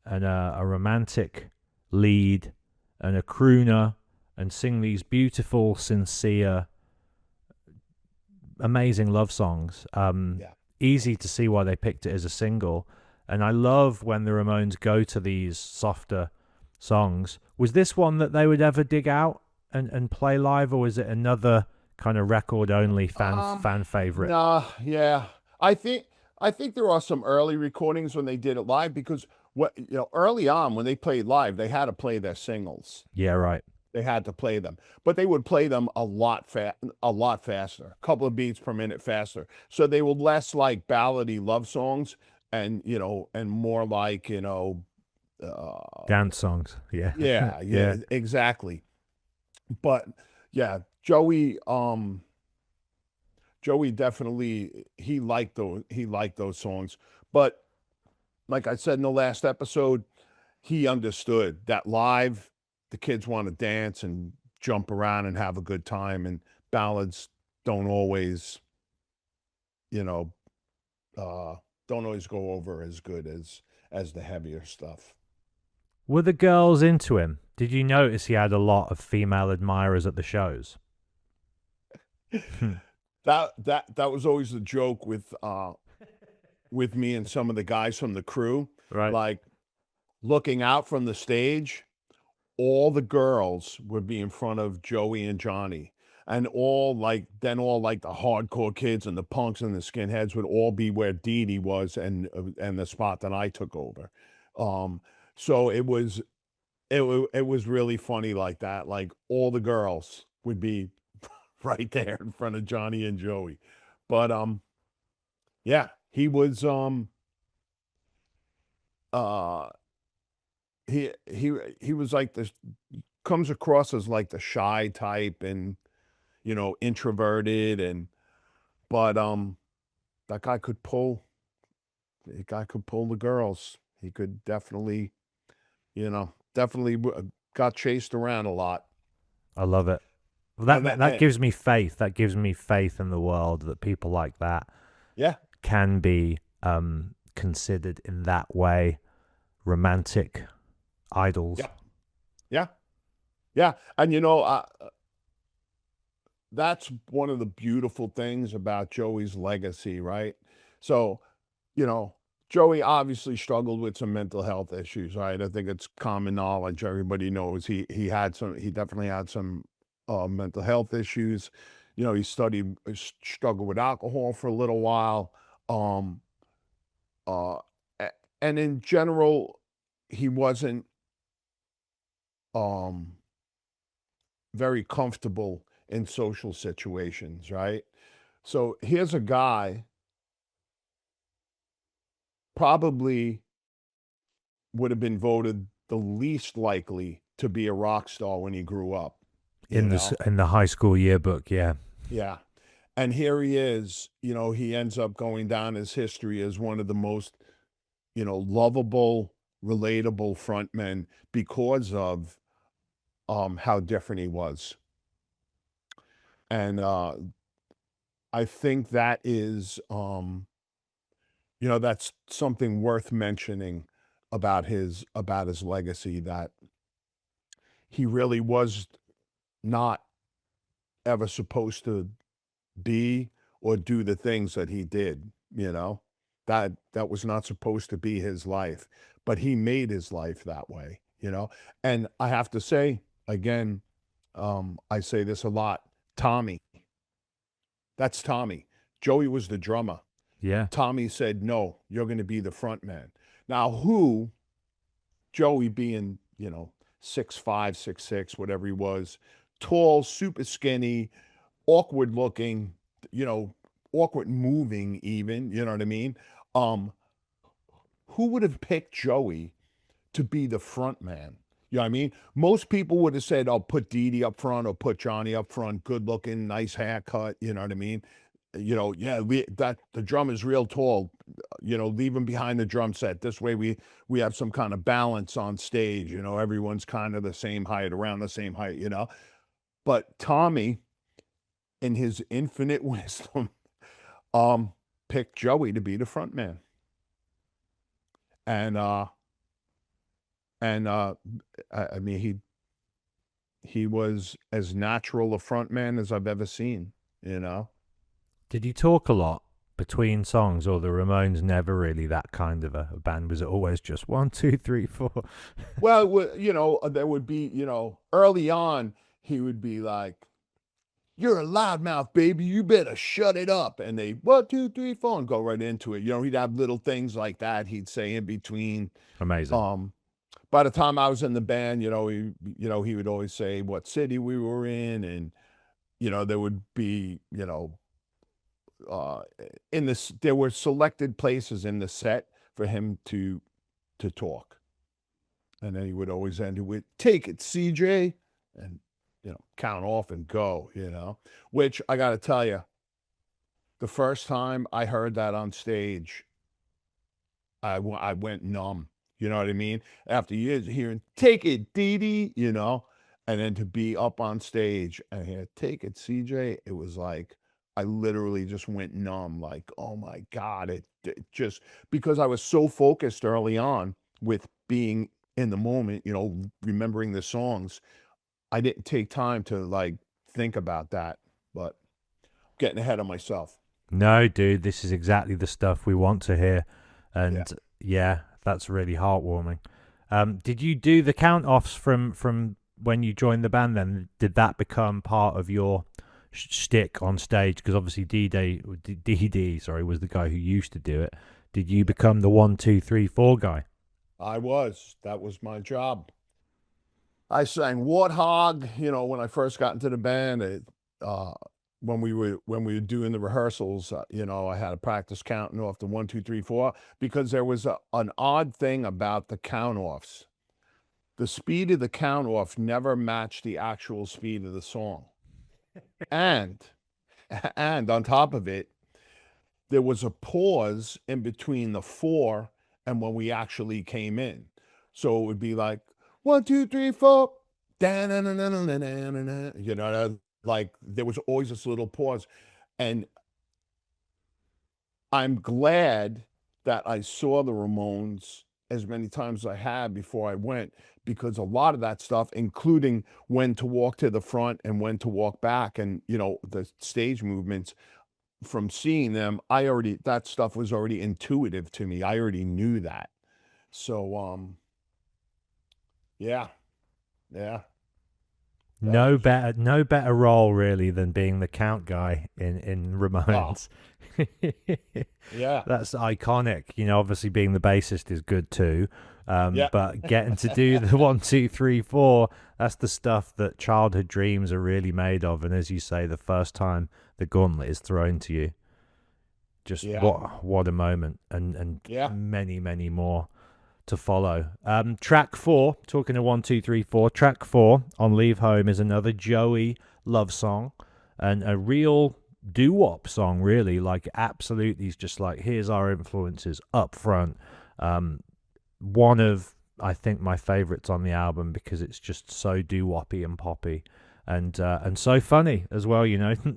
and a romantic lead and a crooner and sing these beautiful, sincere, amazing love songs. Easy to see why they picked it as a single. And I love when the Ramones go to these softer songs. Was this one that they would ever dig out and play live, or was it another kind of record-only fan favorite? Nah, yeah. I think there are some early recordings when they did it live, because early on when they played live, they had to play their singles. Yeah, right. They had to play them, but they would play them a lot faster, a couple of beats per minute faster. So they were less like ballady love songs, and more like dance songs. Yeah. Yeah, exactly. But yeah, Joey definitely, he liked those songs. But like I said in the last episode, he understood that live the kids want to dance and jump around and have a good time, and ballads don't always go over as good as the heavier stuff. Were the girls into him? Did you notice he had a lot of female admirers at the shows? That was always the joke with me and some of the guys from the crew. Right. Like, looking out from the stage, all the girls would be in front of Joey and Johnny, and all the hardcore kids and the punks and the skinheads would all be where Dee Dee was, and the spot that I took over. So it was really funny like that. Like, all the girls would be right there in front of Johnny and Joey. But yeah, he was uh he was like this, comes across as like the shy type, and introverted, and but that guy could pull the girls. He could definitely, definitely got chased around a lot. I love it. Well, And that gives me faith. That gives me faith in the world that people like that yeah, can be considered in that way romantic idols. yeah, yeah, yeah. And that's one of the beautiful things about Joey's legacy, right? So, you know, Joey obviously struggled with some mental health issues, right? I think it's common knowledge. Everybody knows he definitely had some mental health issues. He struggled with alcohol for a little while. Um, uh, a- and in general, he wasn't um very comfortable in social situations, right? So here's a guy probably would have been voted the least likely to be a rock star when he grew up, you know? In the high school yearbook. Yeah. Yeah. And here he is, he ends up going down as history as one of the most, lovable, relatable frontmen because of how different he was. And I think that's something worth mentioning about his legacy, that he really was not ever supposed to be or do the things that he did, that was not supposed to be his life, but he made his life that way. And I have to say again, I say this a lot, Tommy, that's Tommy. Joey was the drummer. Yeah. Tommy said, no, you're going to be the front man. Now, Joey being, 6'5", 6'6", whatever he was, tall, super skinny, awkward looking, you know, awkward moving even, you know what I mean? Um, who would have picked Joey to be the front man? You know what I mean? Most people would have said, "Oh, put Dee Dee up front or put Johnny up front, good looking, nice haircut." You know what I mean? Yeah, that the drum is real tall. Leave him behind the drum set. This way, we have some kind of balance on stage. Everyone's kind of the same height, around the same height. But Tommy, in his infinite wisdom, um, picked Joey to be the front man, and I mean he was as natural a front man as I've ever seen. You know. Did you talk a lot between songs, or the Ramones never really that kind of a band? Was it always just one, two, three, four? Well, there would be, early on, he would be like, "You're a loudmouth, baby. You better shut it up." And they, 1, 2, 3, 4, and go right into it. He'd have little things like that he'd say in between. Amazing. Um, by the time I was in the band, he would always say what city we were in, and there would be, uh, there were selected places in the set for him to talk. And then he would always end it with, "Take it, CJ," and, count off and go. Which I got to tell you, the first time I heard that on stage, I went numb. You know what I mean? After years of hearing, "Take it, Dee Dee," and then to be up on stage and hear, "Take it, CJ," it was like, I literally just went numb, like, oh my God. It just, because I was so focused early on with being in the moment, remembering the songs, I didn't take time to like think about that, but getting ahead of myself. No, dude, this is exactly the stuff we want to hear. Yeah. And yeah, that's really heartwarming. Did you do the count offs from when you joined the band then? Did that become part of your shtick on stage? Because obviously DD, sorry, was the guy who used to do it. Did you become the 1, 2, 3, 4 guy? That was my job. I sang Warthog, when I first got into the band. when we were doing the rehearsals, I had to practice counting off the 1, 2, 3, 4 because there was an odd thing about the count offs. The speed of the count off never matched the actual speed of the song, and and on top of it, there was a pause in between the 4 and when we actually came in. So it would be like 1, 2, 3, 4. Like there was always this little pause. And I'm glad that I saw the Ramones as many times as I had before I went, because a lot of that stuff, including when to walk to the front and when to walk back and, the stage movements, from seeing them, that stuff was already intuitive to me. I already knew that. So, yeah, yeah, that's No for sure. better, no better role really than being the count guy in Oh, Ramones. yeah, That's iconic. Obviously being the bassist is good too. yeah, But getting to do the 1, 2, 3, 4, that's the stuff that childhood dreams are really made of. And as you say, the first time the gauntlet is thrown to you, just yeah, what a moment, and yeah. many many more to follow. Track 4, talking to 1, 2, 3, 4. Track 4 on Leave Home is another Joey love song, and a real doo-wop song, really. Like, absolutely, he's just like, here's our influences up front. One of, I think, my favorites on the album because it's just so doo-woppy and poppy, and so funny as well.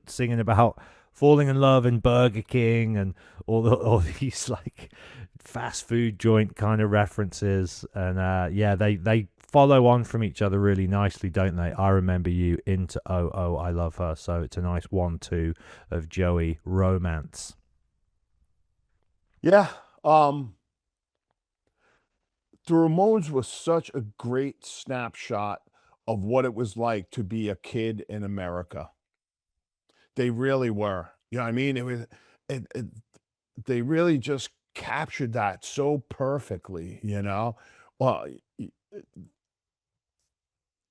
Singing about falling in love in Burger King and all these like fast food joint kind of references, and yeah, they follow on from each other really nicely, don't they? I Remember You, into Oh Oh I Love Her. So it's a nice 1-2 of Joey romance. Yeah. The Ramones was such a great snapshot of what it was like to be a kid in America. They really were. You know what I mean? It they really just captured that so perfectly, you know? Well, y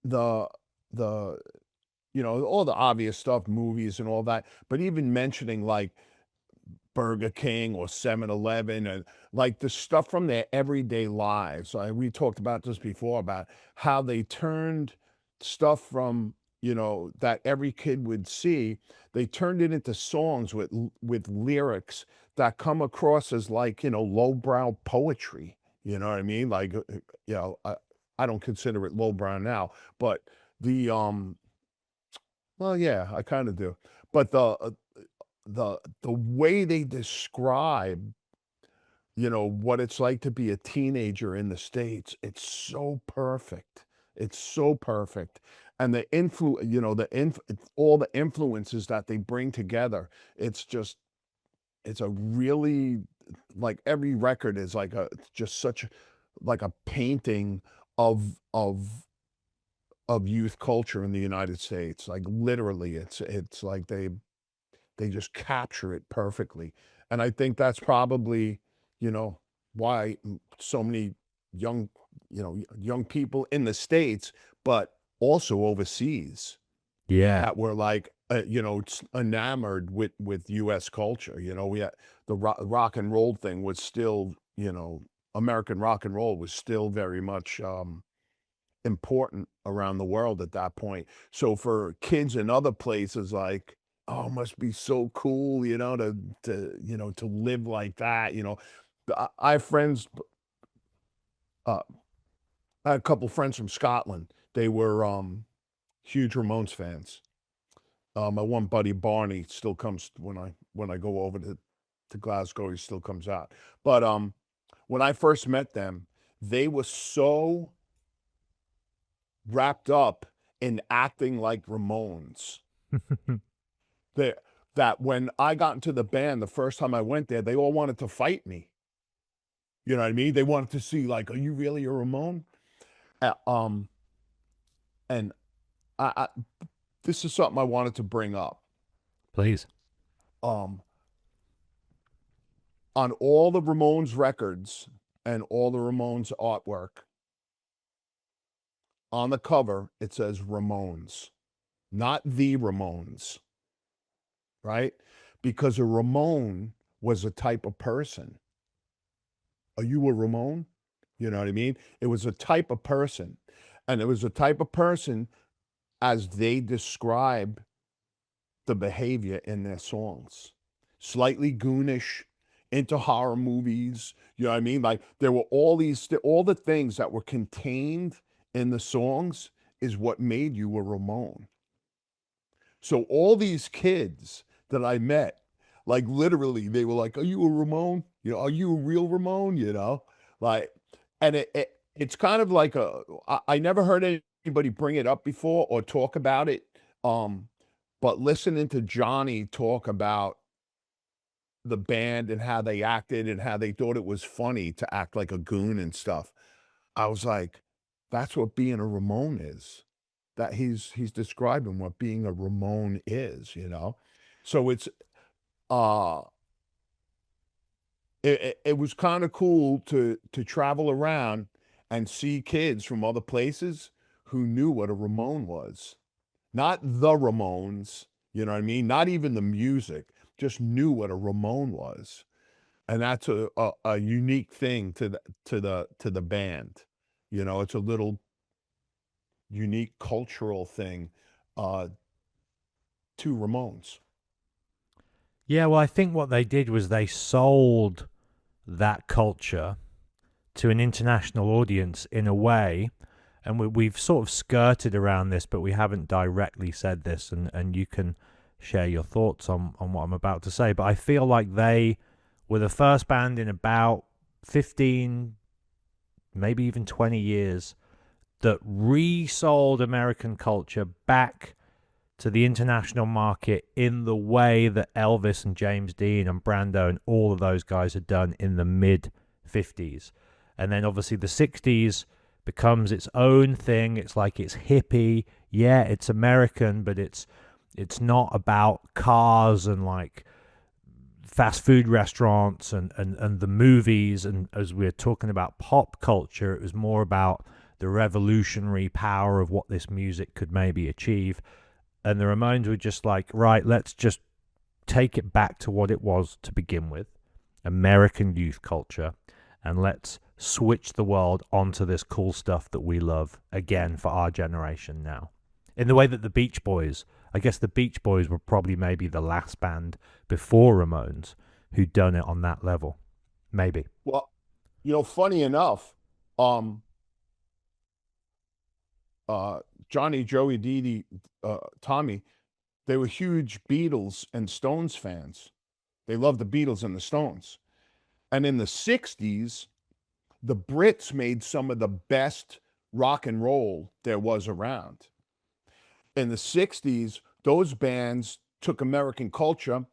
the the all the obvious stuff, movies and all that, but even mentioning, like, Burger King or 7-Eleven and, like, the stuff from their everyday lives. We talked about this before about how they turned stuff from, that every kid would see, they turned it into songs with lyrics that come across as, like, lowbrow poetry, you know what I mean? Like, I don't consider it lowbrow now, but the, well, yeah, I kinda do. But the way they describe, what it's like to be a teenager in the States, it's so perfect. It's so perfect. And all the influences that they bring together, it's just it's a really, like, every record is like it's just such like a painting of youth culture in the United States. Like, literally, it's like they just capture it perfectly. And I think that's probably, why so many young, young people in the States, but also overseas, Yeah. that were like, enamored with US culture. We had the rock and roll thing was still, American rock and roll was still very much, important around the world at that point. So for kids in other places, like, oh, it must be so cool, to live like that. I have friends. Uh, I had a couple friends from Scotland. They were huge Ramones fans. My one buddy Barney still comes when I go over to Glasgow. He still comes out. But when I first met them, they were so wrapped up in acting like Ramones that when I got into the band the first time I went there, they all wanted to fight me. You know what I mean? They wanted to see, like, are you really a Ramone? Uh, um, and I this is something I wanted to bring up. Please. Um, on all the Ramones records and all the Ramones artwork, on the cover it says Ramones, not the Ramones. right? Because a Ramone was a type of person. Are you a Ramone? You know what I mean? It was a type of person. And it was a type of person as they describe the behavior in their songs. Slightly goonish, into horror movies. You know what I mean? Like there were all the things that were contained in the songs is what made you a Ramone. So all these kids that I met, like literally, they were like, "Are you a Ramone? You know, are you a real Ramone?" You know, like, and it's kind of like I never heard anybody bring it up before or talk about it. Um, but listening to Johnny talk about the band and how they acted and how they thought it was funny to act like a goon and stuff, I was like, that's what being a Ramone is. That he's describing what being a Ramone is, you know? So uh it was kind of cool to travel around and see kids from other places who knew what a Ramone was. Not the Ramones, you know what I mean? Not even the music, just knew what a Ramone was. And that's a unique thing to the band. You know, it's a little unique cultural thing uh, to Ramones. Yeah, well, I think what they did was they sold that culture to an international audience in a way, and we've sort of skirted around this, but we haven't directly said this, and you can share your thoughts on what I'm about to say. But I feel like they were the first band in about 15, maybe even 20 years that resold American culture back to the international market in the way that Elvis and James Dean and Brando and all of those guys had done in the mid 50s. And then obviously the 60s becomes its own thing. It's like it's hippie. Yeah, it's American, but it's not about cars and like fast food restaurants and the movies. And as we're talking about pop culture, it was more about the revolutionary power of what this music could maybe achieve. And the Ramones were just like, right, let's just take it back to what it was to begin with, American youth culture, and let's switch the world onto this cool stuff that we love again for our generation now. In the way that the Beach Boys, I guess the Beach Boys were probably maybe the last band before Ramones who'd done it on that level. Maybe. Well, you know, funny enough, um, uh, Johnny, Joey, Dee Dee, Tommy, they were huge Beatles and Stones fans. They loved the Beatles and the Stones. And in the 60s, the Brits made some of the best rock and roll there was around. In the 60s, those bands took American culture,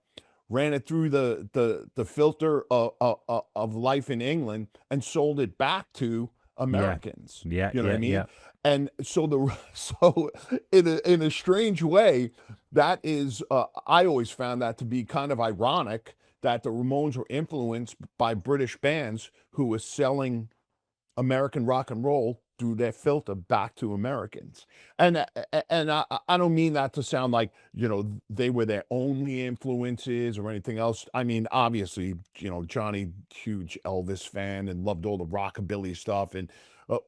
ran it through the filter of life in England, and sold it back to Yeah. Americans. Yeah. You know what I Yeah. mean? Yeah. And so so in a strange way, that is I always found that to be kind of ironic that the Ramones were influenced by British bands who were selling American rock and roll through their filter back to Americans. And I don't mean that to sound like, you know, they were their only influences or anything else. I mean, obviously, you know, Johnny, huge Elvis fan and loved all the rockabilly stuff and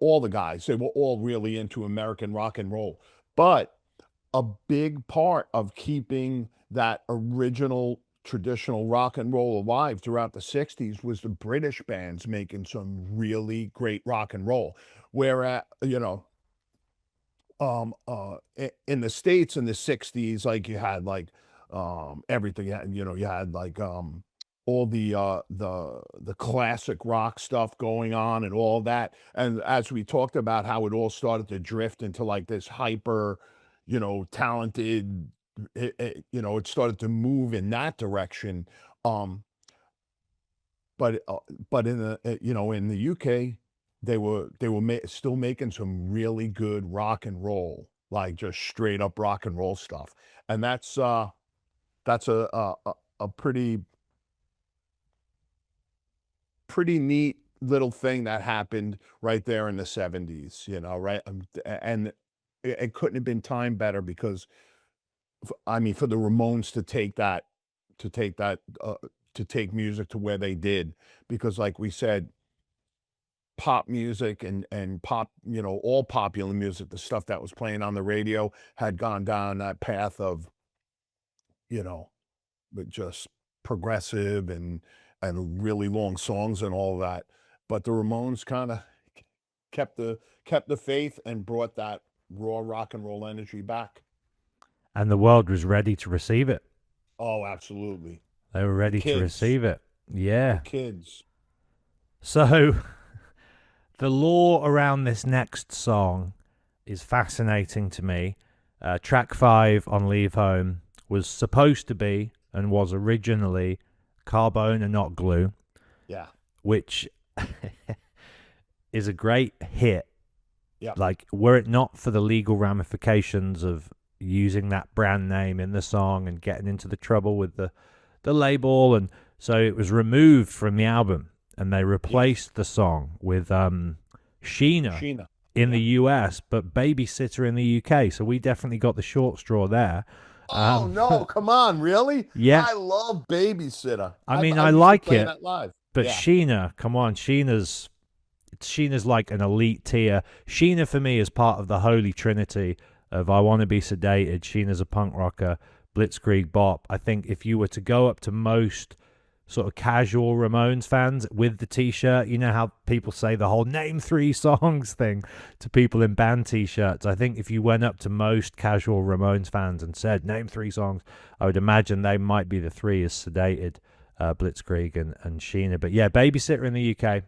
all the guys, they were all really into American rock and roll. But a big part of keeping that original traditional rock and roll alive throughout the 60s was the British bands making some really great rock and roll. Where you know, in the States in the 60s, like you had like everything, you know, you had like all the classic rock stuff going on and all that. And as we talked about how it all started to drift into like this hyper, you know, talented, you know, it started to move in that direction. Um, but in the you know, in the UK, still making some really good rock and roll, like just straight up rock and roll stuff, and that's a pretty neat little thing that happened right there in the 70s, you know, right? And it couldn't have been timed better because I mean, for the Ramones to take that to take that to take music to where they did, because like we said, pop music and pop, all popular music, the stuff that was playing on the radio had gone down that path of, you know, but just progressive and really long songs and all that. But the Ramones kind of kept the faith and brought that raw rock and roll energy back. And the world was ready to receive it. Oh, absolutely. They were The ready to kids, receive it. the Yeah. kids. So the lore around this next song is fascinating to me. Track 5 on Leave Home was supposed to be and was originally Carbone and Not Glue, Yeah, which is a great hit. yeah, Like, were it not for the legal ramifications of using that brand name in the song and getting into the trouble with the label, and so it was removed from the album and they yes. replaced the song with Sheena Sheena. in Yeah. the US, but Babysitter in the UK. So we definitely got the short straw there. Oh no, come on, really? Yeah, I love Babysitter. I I mean, I I used to like play it, that live. but Yeah, Sheena, come on, Sheena's like an elite tier. Sheena for me is part of the holy trinity of I Want to Be Sedated. Sheena's a punk rocker, Blitzkrieg bop. I think if you were to go up to most sort of casual Ramones fans with the t-shirt, you know how people say the whole name 3 songs thing to people in band t-shirts. I think if you went up to most casual Ramones fans and said name 3 songs, I would imagine they might be the 3 as Sedated, Blitzkrieg and Sheena. But yeah, Babysitter in the UK,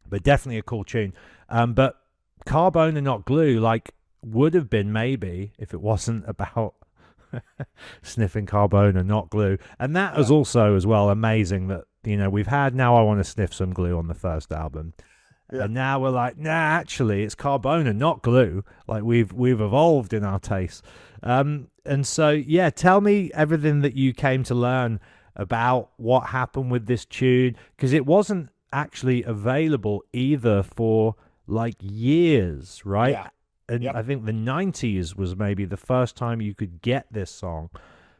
but definitely a cool tune. But Carbone and Not Glue, like, would have been maybe if it wasn't about sniffing carbone and not glue. And that was yeah, also as well amazing that, we've had Now I Want to Sniff Some Glue on the first album. yeah. And now we're like, nah, actually it's carbone and not glue. Like we've evolved in our tastes. And so yeah, tell me everything that you came to learn about what happened with this tune, because it wasn't actually available either for like years, right? Yeah. And Yep. I think the 90s was maybe the first time you could get this song.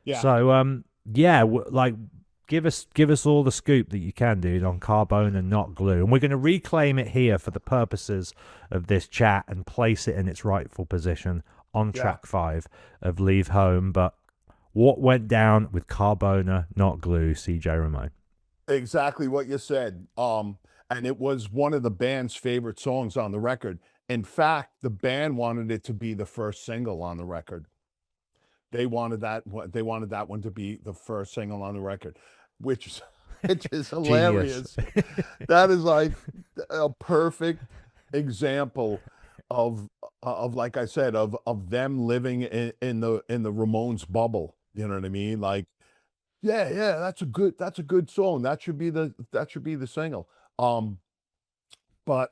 Yeah. So yeah, like give us all the scoop that you can, dude, on Carbone and Not Glue. And we're going to reclaim it here for the purposes of this chat and place it in its rightful position on Yeah. track 5 of Leave Home. But what went down with Carbona Not Glue, CJ Ramone? Exactly what you said. And it was one of the band's favorite songs on the record. In fact, the band wanted it to be the first single on the record. They wanted that one to be the first single on the record, which is which is Genius. hilarious. That is like a perfect example of like I said, of them living in the Ramones bubble. You know what I mean? Like, yeah, yeah, that's a good song. That should be the single. Um, but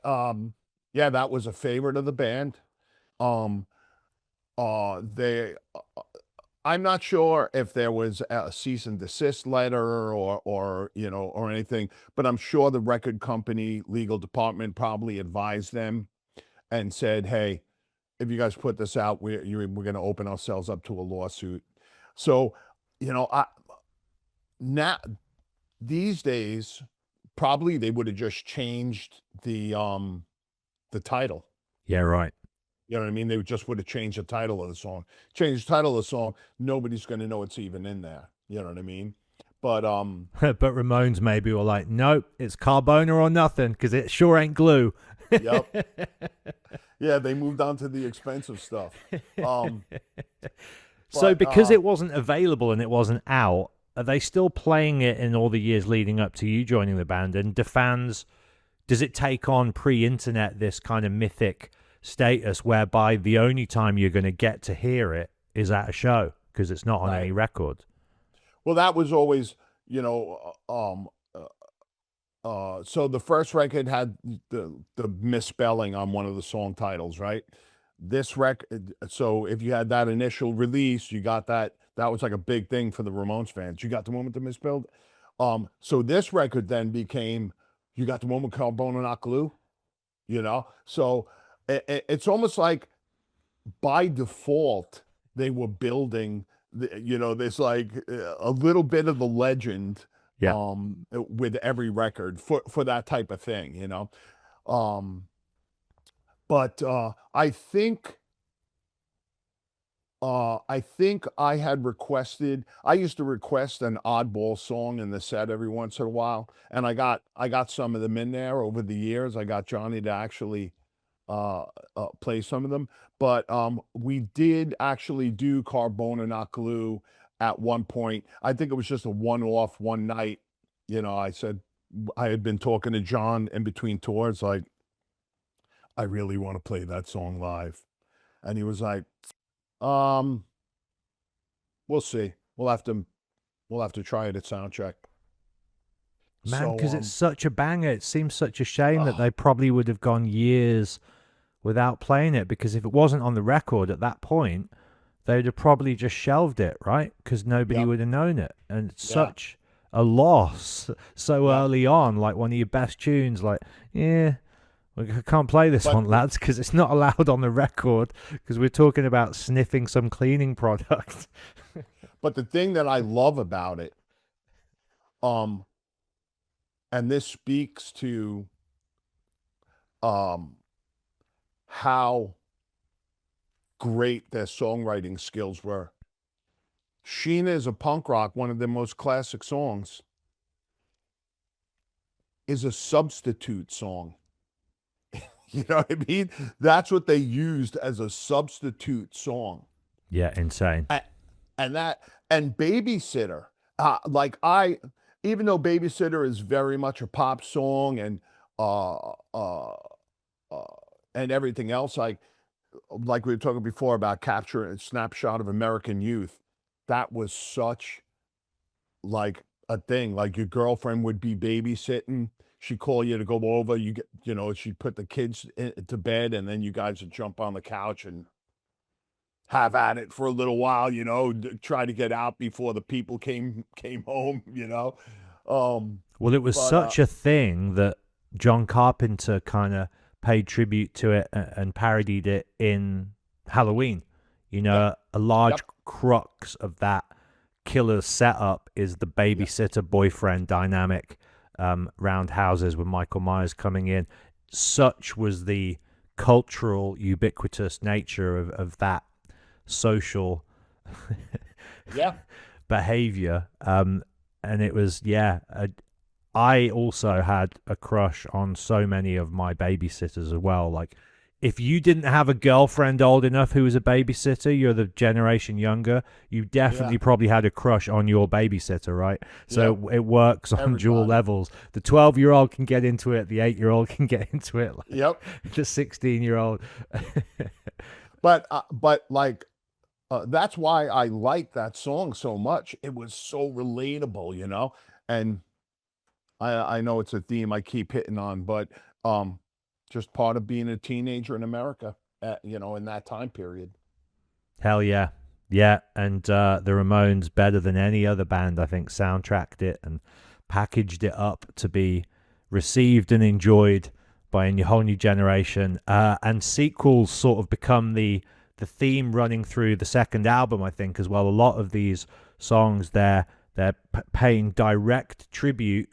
yeah, that was a favorite of the band. Um, they I'm not sure if there was a cease and desist letter or anything, but I'm sure the record company legal department probably advised them and said, "Hey, if you guys put this out, we're going to open ourselves up to a lawsuit." So, I now these days probably they would have just changed the title. Yeah, right. You know what I mean? They just would have changed the title of the song. Change the title of the song, nobody's gonna know it's even in there. You know what I mean? But But Ramones maybe were like, nope, it's Carbona or nothing, because it sure ain't glue. yep. Yeah, they moved on to the expensive stuff. Um, So but because it wasn't available and it wasn't out, are they still playing it in all the years leading up to you joining the band? And does it take on pre-internet this kind of mythic status whereby the only time you're going to get to hear it is at a show because it's not on right. any record? Well, that was always, so the first record had the misspelling on one of the song titles, right? This record, so if you had that initial release, you got that was like a big thing for the Ramones fans. You got the one with the misspelled. So this record then became, you got the one with Carbona Not Glue, So it's almost like by default they were building you know, there's like a little bit of the legend Yeah. with every record for that type of thing, you know. Um, but I think I had requested. I used to request an oddball song in the set every once in a while, and I got some of them in there over the years. I got Johnny to actually uh, play some of them. But we did actually do Carbona Not Glue at one point. I think it was just a one-off one night. You know, I said I had been talking to John in between tours, like I really want to play that song live, and he was like, um, "We'll see. We'll have to try it at soundcheck." Man, So because it's such a banger. It seems such a shame that uh, they probably would have gone years without playing it, because if it wasn't on the record at that point, they'd have probably just shelved it, right? Because nobody yep, would have known it. And it's yeah, such a loss so yeah. early on, like one of your best tunes. Like, yeah, we can't play this But one, lads, because it's not allowed on the record, because we're talking about sniffing some cleaning product. but the thing that I love about it, um, and this speaks to um how great their songwriting skills were. Sheena is a punk rock, one of their most classic songs, is a substitute song. You know what I mean? That's what they used as a substitute song. Yeah, insane. A- And that, and Babysitter, like even though Babysitter is very much a pop song uh, uh, uh, and everything else, like we were talking before about capturing a snapshot of American youth, that was such like a thing. Like your girlfriend would be babysitting. She'd call you to go over. She'd put the kids to bed, and then you guys would jump on the couch and have at it for a little while. Try to get out before the people came home. Well, it was But such a thing that John Carpenter kind of paid tribute to it and parodied it in Halloween. yep, A large yep, crux of that killer setup is the yep, babysitter boyfriend dynamic, round houses with Michael Myers coming in. Such was the cultural, ubiquitous nature of that social yeah. behavior. And it was, yeah. I also had a crush on so many of my babysitters as well. Like, if you didn't have a girlfriend old enough who was a babysitter, you're the generation younger, you Yeah. definitely probably had a crush on your babysitter, right? Yep. So it works on dual Everybody. levels. The 12-year-old can get into it, the 8-year-old can get into it, like Yep. the 16-year-old. But like that's why I like that song so much. It was so relatable. And I know it's a theme I keep hitting on, but um, just part of being a teenager in America, in that time period. Hell yeah. Yeah, and the Ramones, better than any other band, I think, soundtracked it and packaged it up to be received and enjoyed by a whole new generation. And sequels sort of become the theme running through the second album, I think, as well. A lot of these songs, they're paying direct tribute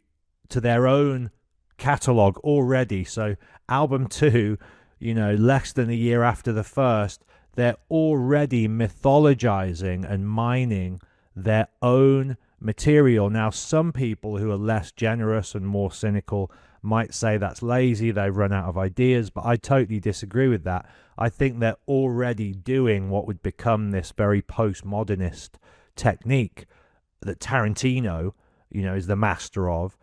to their own catalog already. So album 2, less than a year after the first, they're already mythologizing and mining their own material. Now, some people who are less generous and more cynical might say that's lazy, they've run out of ideas, but I totally disagree with that. I think they're already doing what would become this very postmodernist technique that Tarantino, is the master of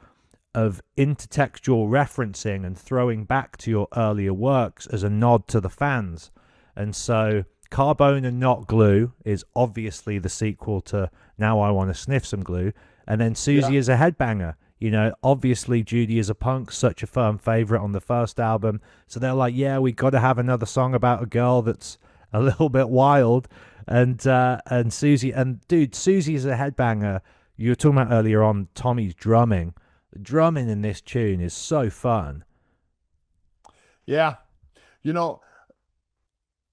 intertextual referencing and throwing back to your earlier works as a nod to the fans. And so Carbone and Not Glue is obviously the sequel to Now I Want to Sniff Some Glue. And then Yeah. Susie is a Headbanger. Obviously Judy is a Punk, such a firm favorite on the first album. So they're like, yeah, we got to have another song about a girl that's a little bit wild. And Susie, and dude, Susie is a Headbanger. You were talking about earlier on Tommy's drumming. The drumming in this tune is so fun. Yeah. You know,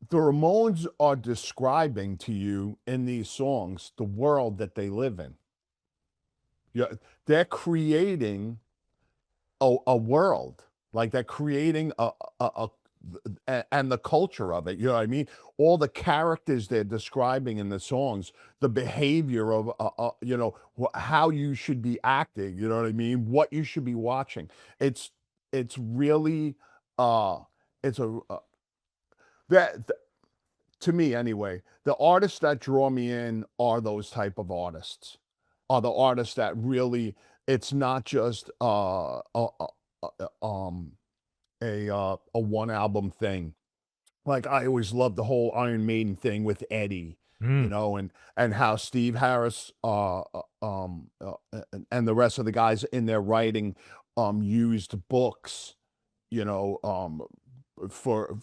the Ramones are describing to you in these songs the world that they live in. Yeah, they're creating a world, like they're creating and the culture of it. You know what I mean? All the characters they're describing in the songs, the behavior of how you should be acting. You know what I mean? What you should be watching. It's it's really it's a that to me anyway, the artists that draw me in are those type of artists. Are the artists that really it's not just a one album thing. Like I always loved the whole Iron Maiden thing with Eddie, Mm. and how Steve Harris and the rest of the guys in their writing used books, you know, for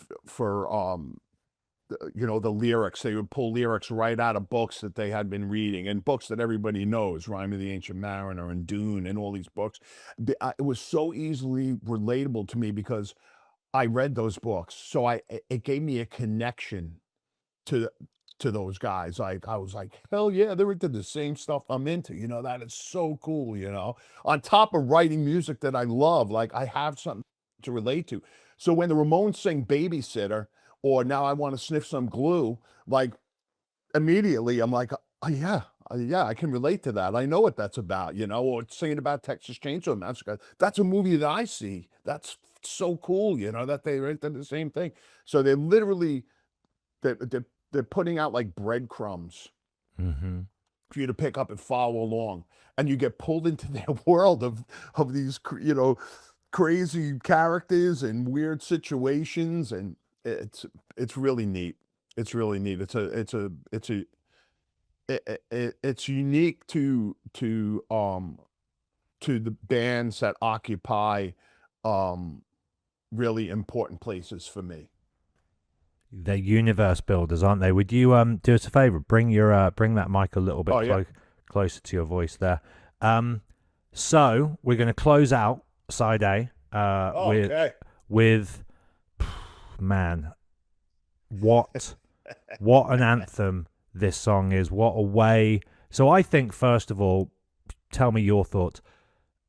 the lyrics. They would pull lyrics right out of books that they had been reading and books that everybody knows, Rhyme of the Ancient Mariner and Dune and all these books. It was so easily relatable to me because I read those books. So it gave me a connection to to those guys. Like I was like, hell yeah, they're into the same stuff I'm into. That is so cool. On top of writing music that I love, like I have something to relate to. So when the Ramones sing Babysitter or Now I Want to Sniff Some Glue, like immediately I'm like, oh yeah. Yeah, I can relate to that. I know what that's about, or singing about Texas Chainsaw Massacre. That's a movie that I see. That's so cool, that they're into the same thing. So they're literally they're putting out like breadcrumbs Hmm. for you to pick up and follow along, and you get pulled into their world of these crazy characters and weird situations, and it's really neat. It's really neat. It's unique to the bands that occupy um really important places for me. They're universe builders, aren't they? Would you do us a favor? Bring that mic a little bit Oh yeah. closer to your voice there. Um, so we're going to close out side A Okay. with man, what what an anthem this song is. What a way. So I think first of all, tell me your thoughts.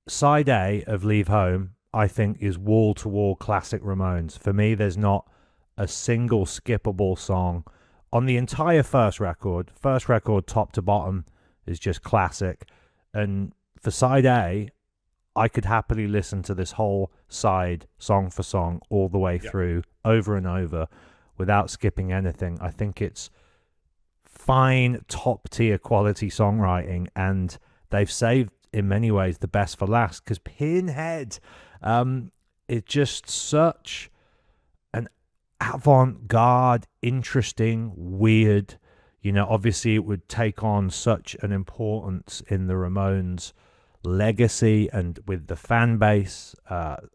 Side A of Leave Home, I think, is wall to wall classic Ramones. For me, there's not a single skippable song on the entire first record. First record, top to bottom, is just classic. And for side A, I could happily listen to this whole side song for song all the way Yeah. through, over and over, without skipping anything. I think it's fine, top tier quality songwriting, and they've saved in many ways the best for last because Pinhead, it's just such an avant-garde, interesting, weird. Obviously it would take on such an importance in the Ramones legacy and with the fan base,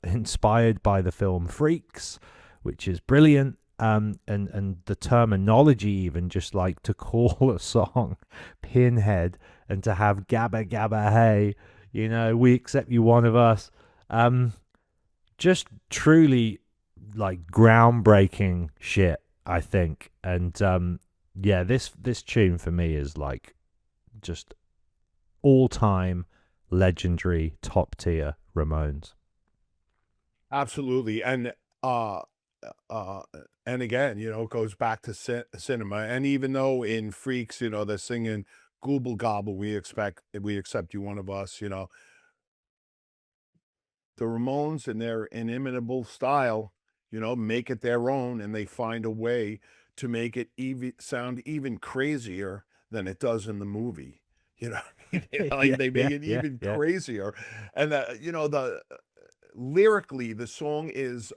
inspired by the film Freaks, which is brilliant. And the terminology, even just like to call a song Pinhead and to have Gabba Gabba Hey, we accept you, one of us. Just truly like groundbreaking shit, I think. And yeah, this tune for me is like just all time legendary, top tier Ramones. Absolutely. Uh uh and again, it goes back to cinema. And even though in Freaks, they're singing Gooble Gobble, we accept you, one of us. The Ramones in their inimitable style, make it their own, and they find a way to make it even sound even crazier than it does in the movie. You know, like Yeah, they make yeah, it yeah, even yeah. crazier, and the lyrically, the song is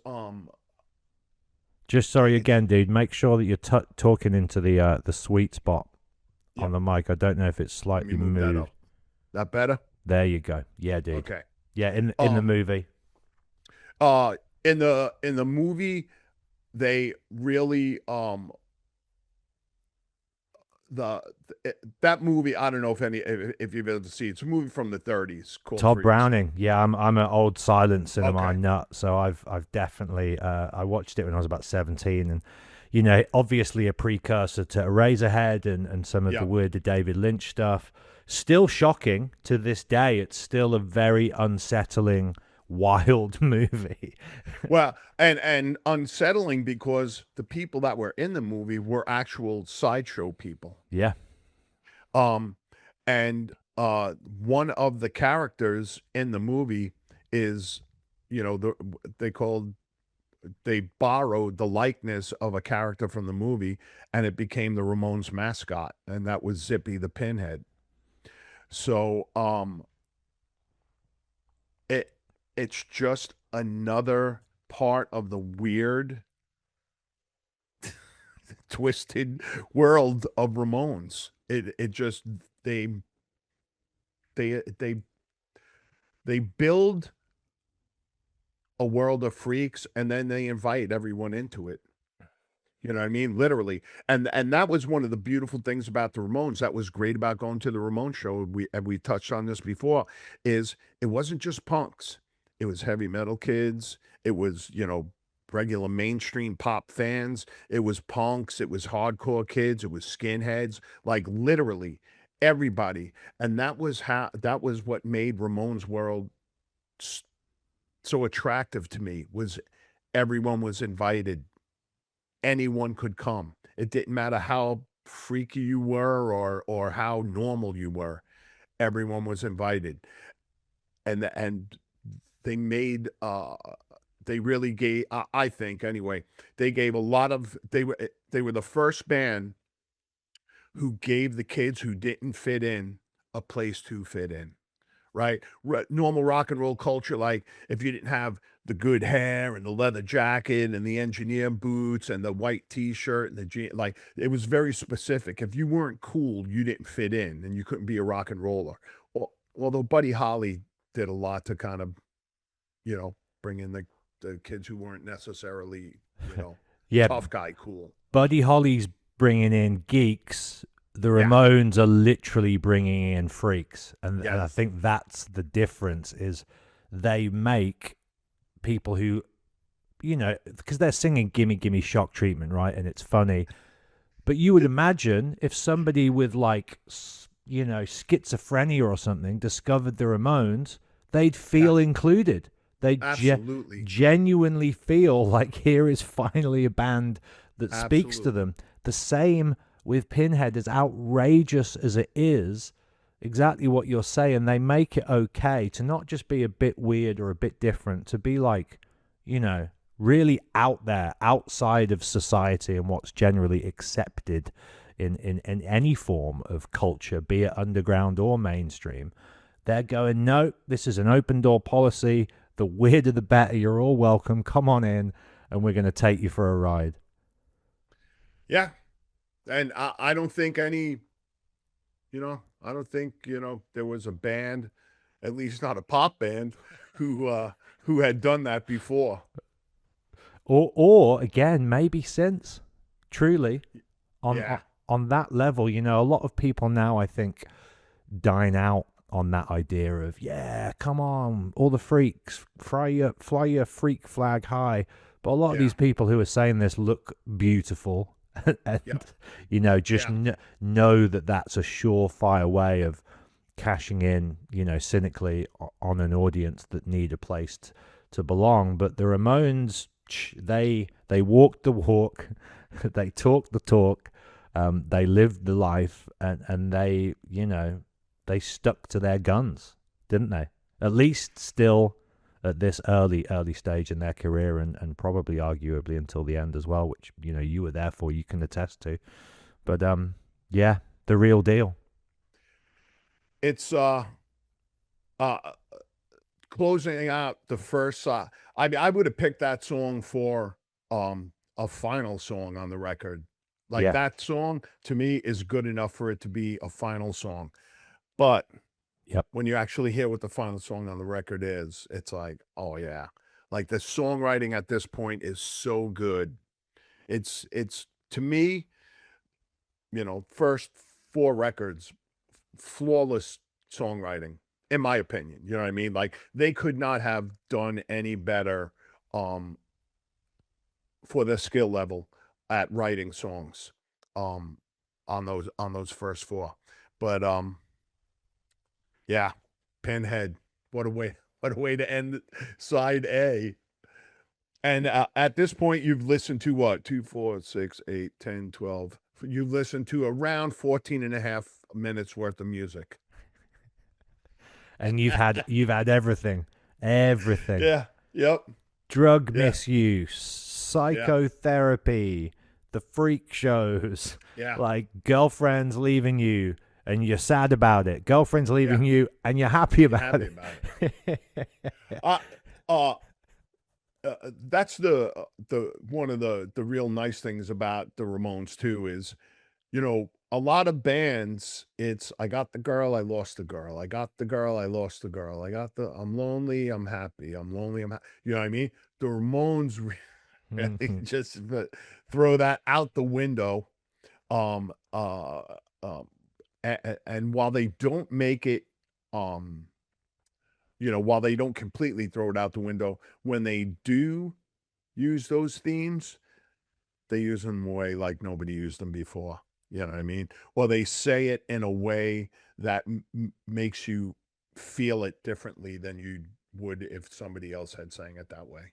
Just sorry it's again, dude. Make sure that you're talking into the sweet spot yeah. on the mic. I don't know if it's Let me slightly move that moved. up. That better? There you go. Yeah, dude. Okay. Yeah, in the Um. movie. Uh. In the movie, they really the that movie. I don't know if you've ever seen. It's a movie from the 30s called Todd Freaks. Browning. Yeah, I'm an old silent cinema Okay. nut, so I've definitely I watched it when I was about 17, and obviously a precursor to Eraserhead and some of the Yeah. weirder David Lynch stuff. Still shocking to this day. It's still a very unsettling, wild movie. Well, and unsettling because the people that were in the movie were actual sideshow people. Yeah. Um, and one of the characters in the movie is, they called they borrowed the likeness of a character from the movie, and it became the Ramones mascot, and that was Zippy the Pinhead. So, it it's just another part of the weird, twisted world of Ramones. It just they they they they build a world of freaks and then they invite everyone into it. You know what I mean? Literally. And that was one of the beautiful things about the Ramones. That was great about going to the Ramones show. We touched on this before, is it wasn't just punks. It was heavy metal kids. It was, regular mainstream pop fans. It was punks. It was hardcore kids. It was skinheads. Like literally everybody. And that was what made Ramones World s- so attractive to me, was everyone was invited. Anyone could come. It didn't matter how freaky you were or how normal you were. Everyone was invited. And they made they really gave, I think anyway, they gave a lot of they were the first band who gave the kids who didn't fit in a place to fit in. Right? Normal rock and roll culture, like if you didn't have the good hair and the leather jacket and the engineer boots and the white t-shirt and the jean, like it was very specific. If you weren't cool, you didn't fit in and you couldn't be a rock and roller. Although Buddy Holly did a lot to kind of, bring in the kids who weren't necessarily, you know, Yeah. tough guy cool. Buddy Holly's bringing in geeks. The Yeah. Ramones are literally bringing in freaks, and I Yes. think that's the difference. Is they make people who, because they're singing "Gimme Gimme Shock Treatment," right, and it's funny. But you would imagine if somebody with like, schizophrenia or something discovered the Ramones, they'd Yeah. feel included. They'd Absolutely. genuinely feel like here is finally a band that speaks to Absolutely. them. The same with Pinhead, as outrageous as it is, exactly what you're saying. They make it okay to not just be a bit weird or a bit different, to be like, really out there, outside of society and what's generally accepted in any form of culture, be it underground or mainstream. They're going, no, this is an open door policy. The weirder the better. You're all welcome. Come on in, and we're going to take you for a ride. Yeah. And I don't think I don't think, there was a band, at least not a pop band, who had done that before. Or again, maybe since, truly, on Yeah. on that level, a lot of people now, I think, dine out on that idea of, yeah, come on, all the freaks, fly your freak flag high. But a lot of Yeah. these people who are saying this look beautiful, and Yeah. just Yeah. know that that's a surefire way of cashing in, cynically on an audience that need a place to belong. But the Ramones, they walked the walk, they talked the talk, they lived the life, and they stuck to their guns, didn't they? At least still at this early stage in their career, and probably arguably until the end as well, which you were there for, you can attest to. But yeah, the real deal. It's uh closing out the first I mean, I would have picked that song for a final song on the record. Like Yeah. that song to me is good enough for it to be a final song. But Yep. when you actually hear what the final song on the record is, it's like, oh yeah. Like the songwriting at this point is so good. It's to me, first four records, flawless songwriting, in my opinion. You know what I mean? Like they could not have done any better um for the skill level at writing songs um on those first four. But yeah, Pinhead. What a way to end side A. And at this point, you've listened to what? 2, 4, 6, 8, 10, 12. You've listened to around 14 and a half minutes worth of music. And you've had everything. Yeah. Yep. Drug Yeah. misuse, psychotherapy, the freak shows, Yeah. like girlfriends leaving you and you're sad about it. Girlfriend's leaving you and you're happy about it. That's the one of the real nice things about the Ramones too is, a lot of bands, it's I got the girl, I lost the girl. I got the girl, I lost the girl. I'm lonely, I'm happy. I'm lonely, I'm happy. You know what I mean? The Ramones really just throw that out the window. Um, uh, and while they don't make it, um, while they don't completely throw it out the window, when they do use those themes, they use them way like nobody used them before. You know what I mean? Or they say it in a way that makes you feel it differently than you would if somebody else had sang it that way.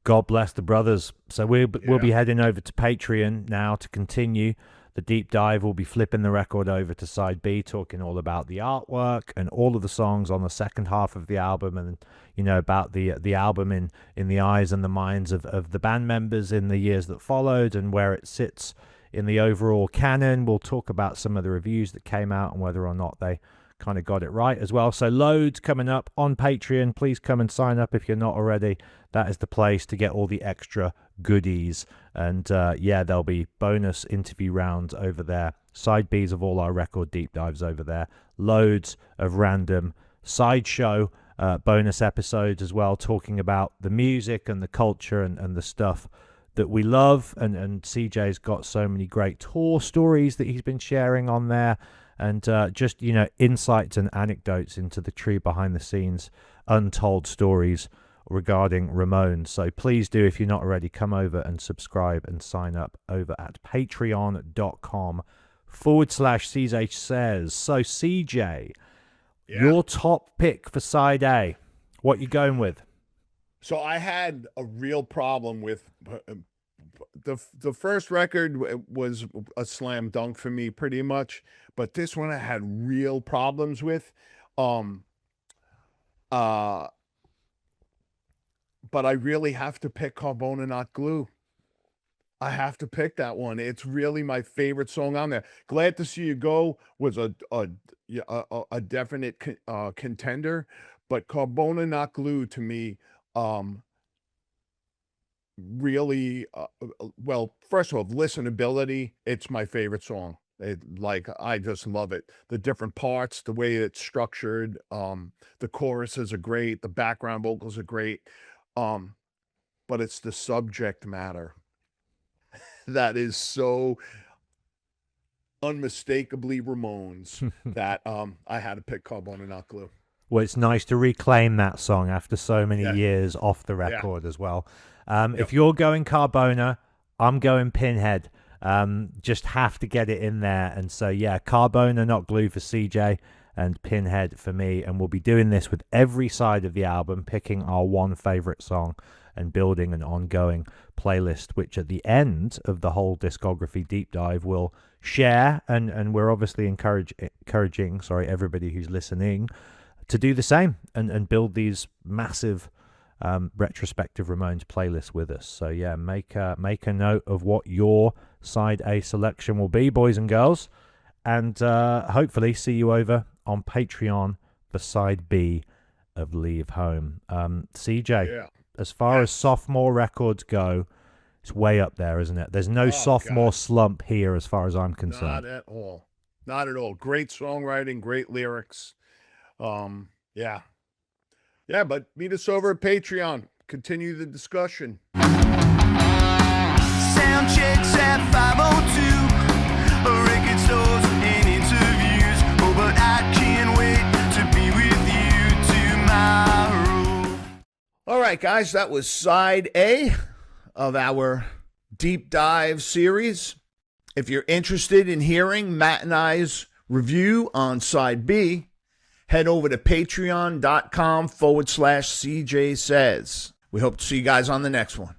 God bless the brothers. So we'll be heading over to Patreon now to continue the deep dive. We'll be flipping the record over to side B, talking all about the artwork and all of the songs on the second half of the album, and about the album in the eyes and the minds of the band members in the years that followed and where it sits in the overall canon. We'll talk about some of the reviews that came out and whether or not they kind of got it right as well. So loads coming up on Patreon. Please come and sign up if you're not already. That is the place to get all the extra goodies. And there'll be bonus interview rounds over there, side Bs of all our record deep dives over there, loads of random sideshow bonus episodes as well, talking about the music and the culture and the stuff that we love. And CJ's got so many great tour stories that he's been sharing on there, and just insights and anecdotes into the true behind the scenes untold stories regarding Ramones. So please do, if you're not already, come over and subscribe and sign up over at patreon.com/CJ Says. So CJ, your top pick for side A, what you going with? So I had a real problem with the first record was a slam dunk for me pretty much, but this one I had real problems with. But I really have to pick Carbona Not Glue. I have to pick that one. It's really my favorite song on there. Glad to See You Go was a definite contender, but Carbona Not Glue to me, really, well, first of all, listenability, it's my favorite song. I just love it. The different parts, the way it's structured, the choruses are great, the background vocals are great. But it's the subject matter that is so unmistakably Ramones that I had to pick Carbona Not Glue. Well, it's nice to reclaim that song after so many years off the record as well. If you're going Carbona, I'm going Pinhead. Just have to get it in there. And so, Carbona Not Glue for CJ and Pinhead for me. And we'll be doing this with every side of the album, picking our one favorite song and building an ongoing playlist, which at the end of the whole discography deep dive we'll share. And we're obviously encouraging everybody who's listening to do the same and build these massive retrospective Ramones playlists with us. So make a note of what your side A selection will be, boys and girls, and hopefully see you over on Patreon for side B of Leave Home. CJ, as far as sophomore records go, it's way up there, isn't it? There's no sophomore slump here as far as I'm concerned. Not at all. Great songwriting, great lyrics. But meet us over at Patreon. Continue the discussion. Sound checks at 5:02. Record stores and interviews. Oh, but I can't wait to be with you tomorrow. All right, guys, that was side A of our deep dive series. If you're interested in hearing Matt and I's review on side B, head over to patreon.com/CJ Says. We hope to see you guys on the next one.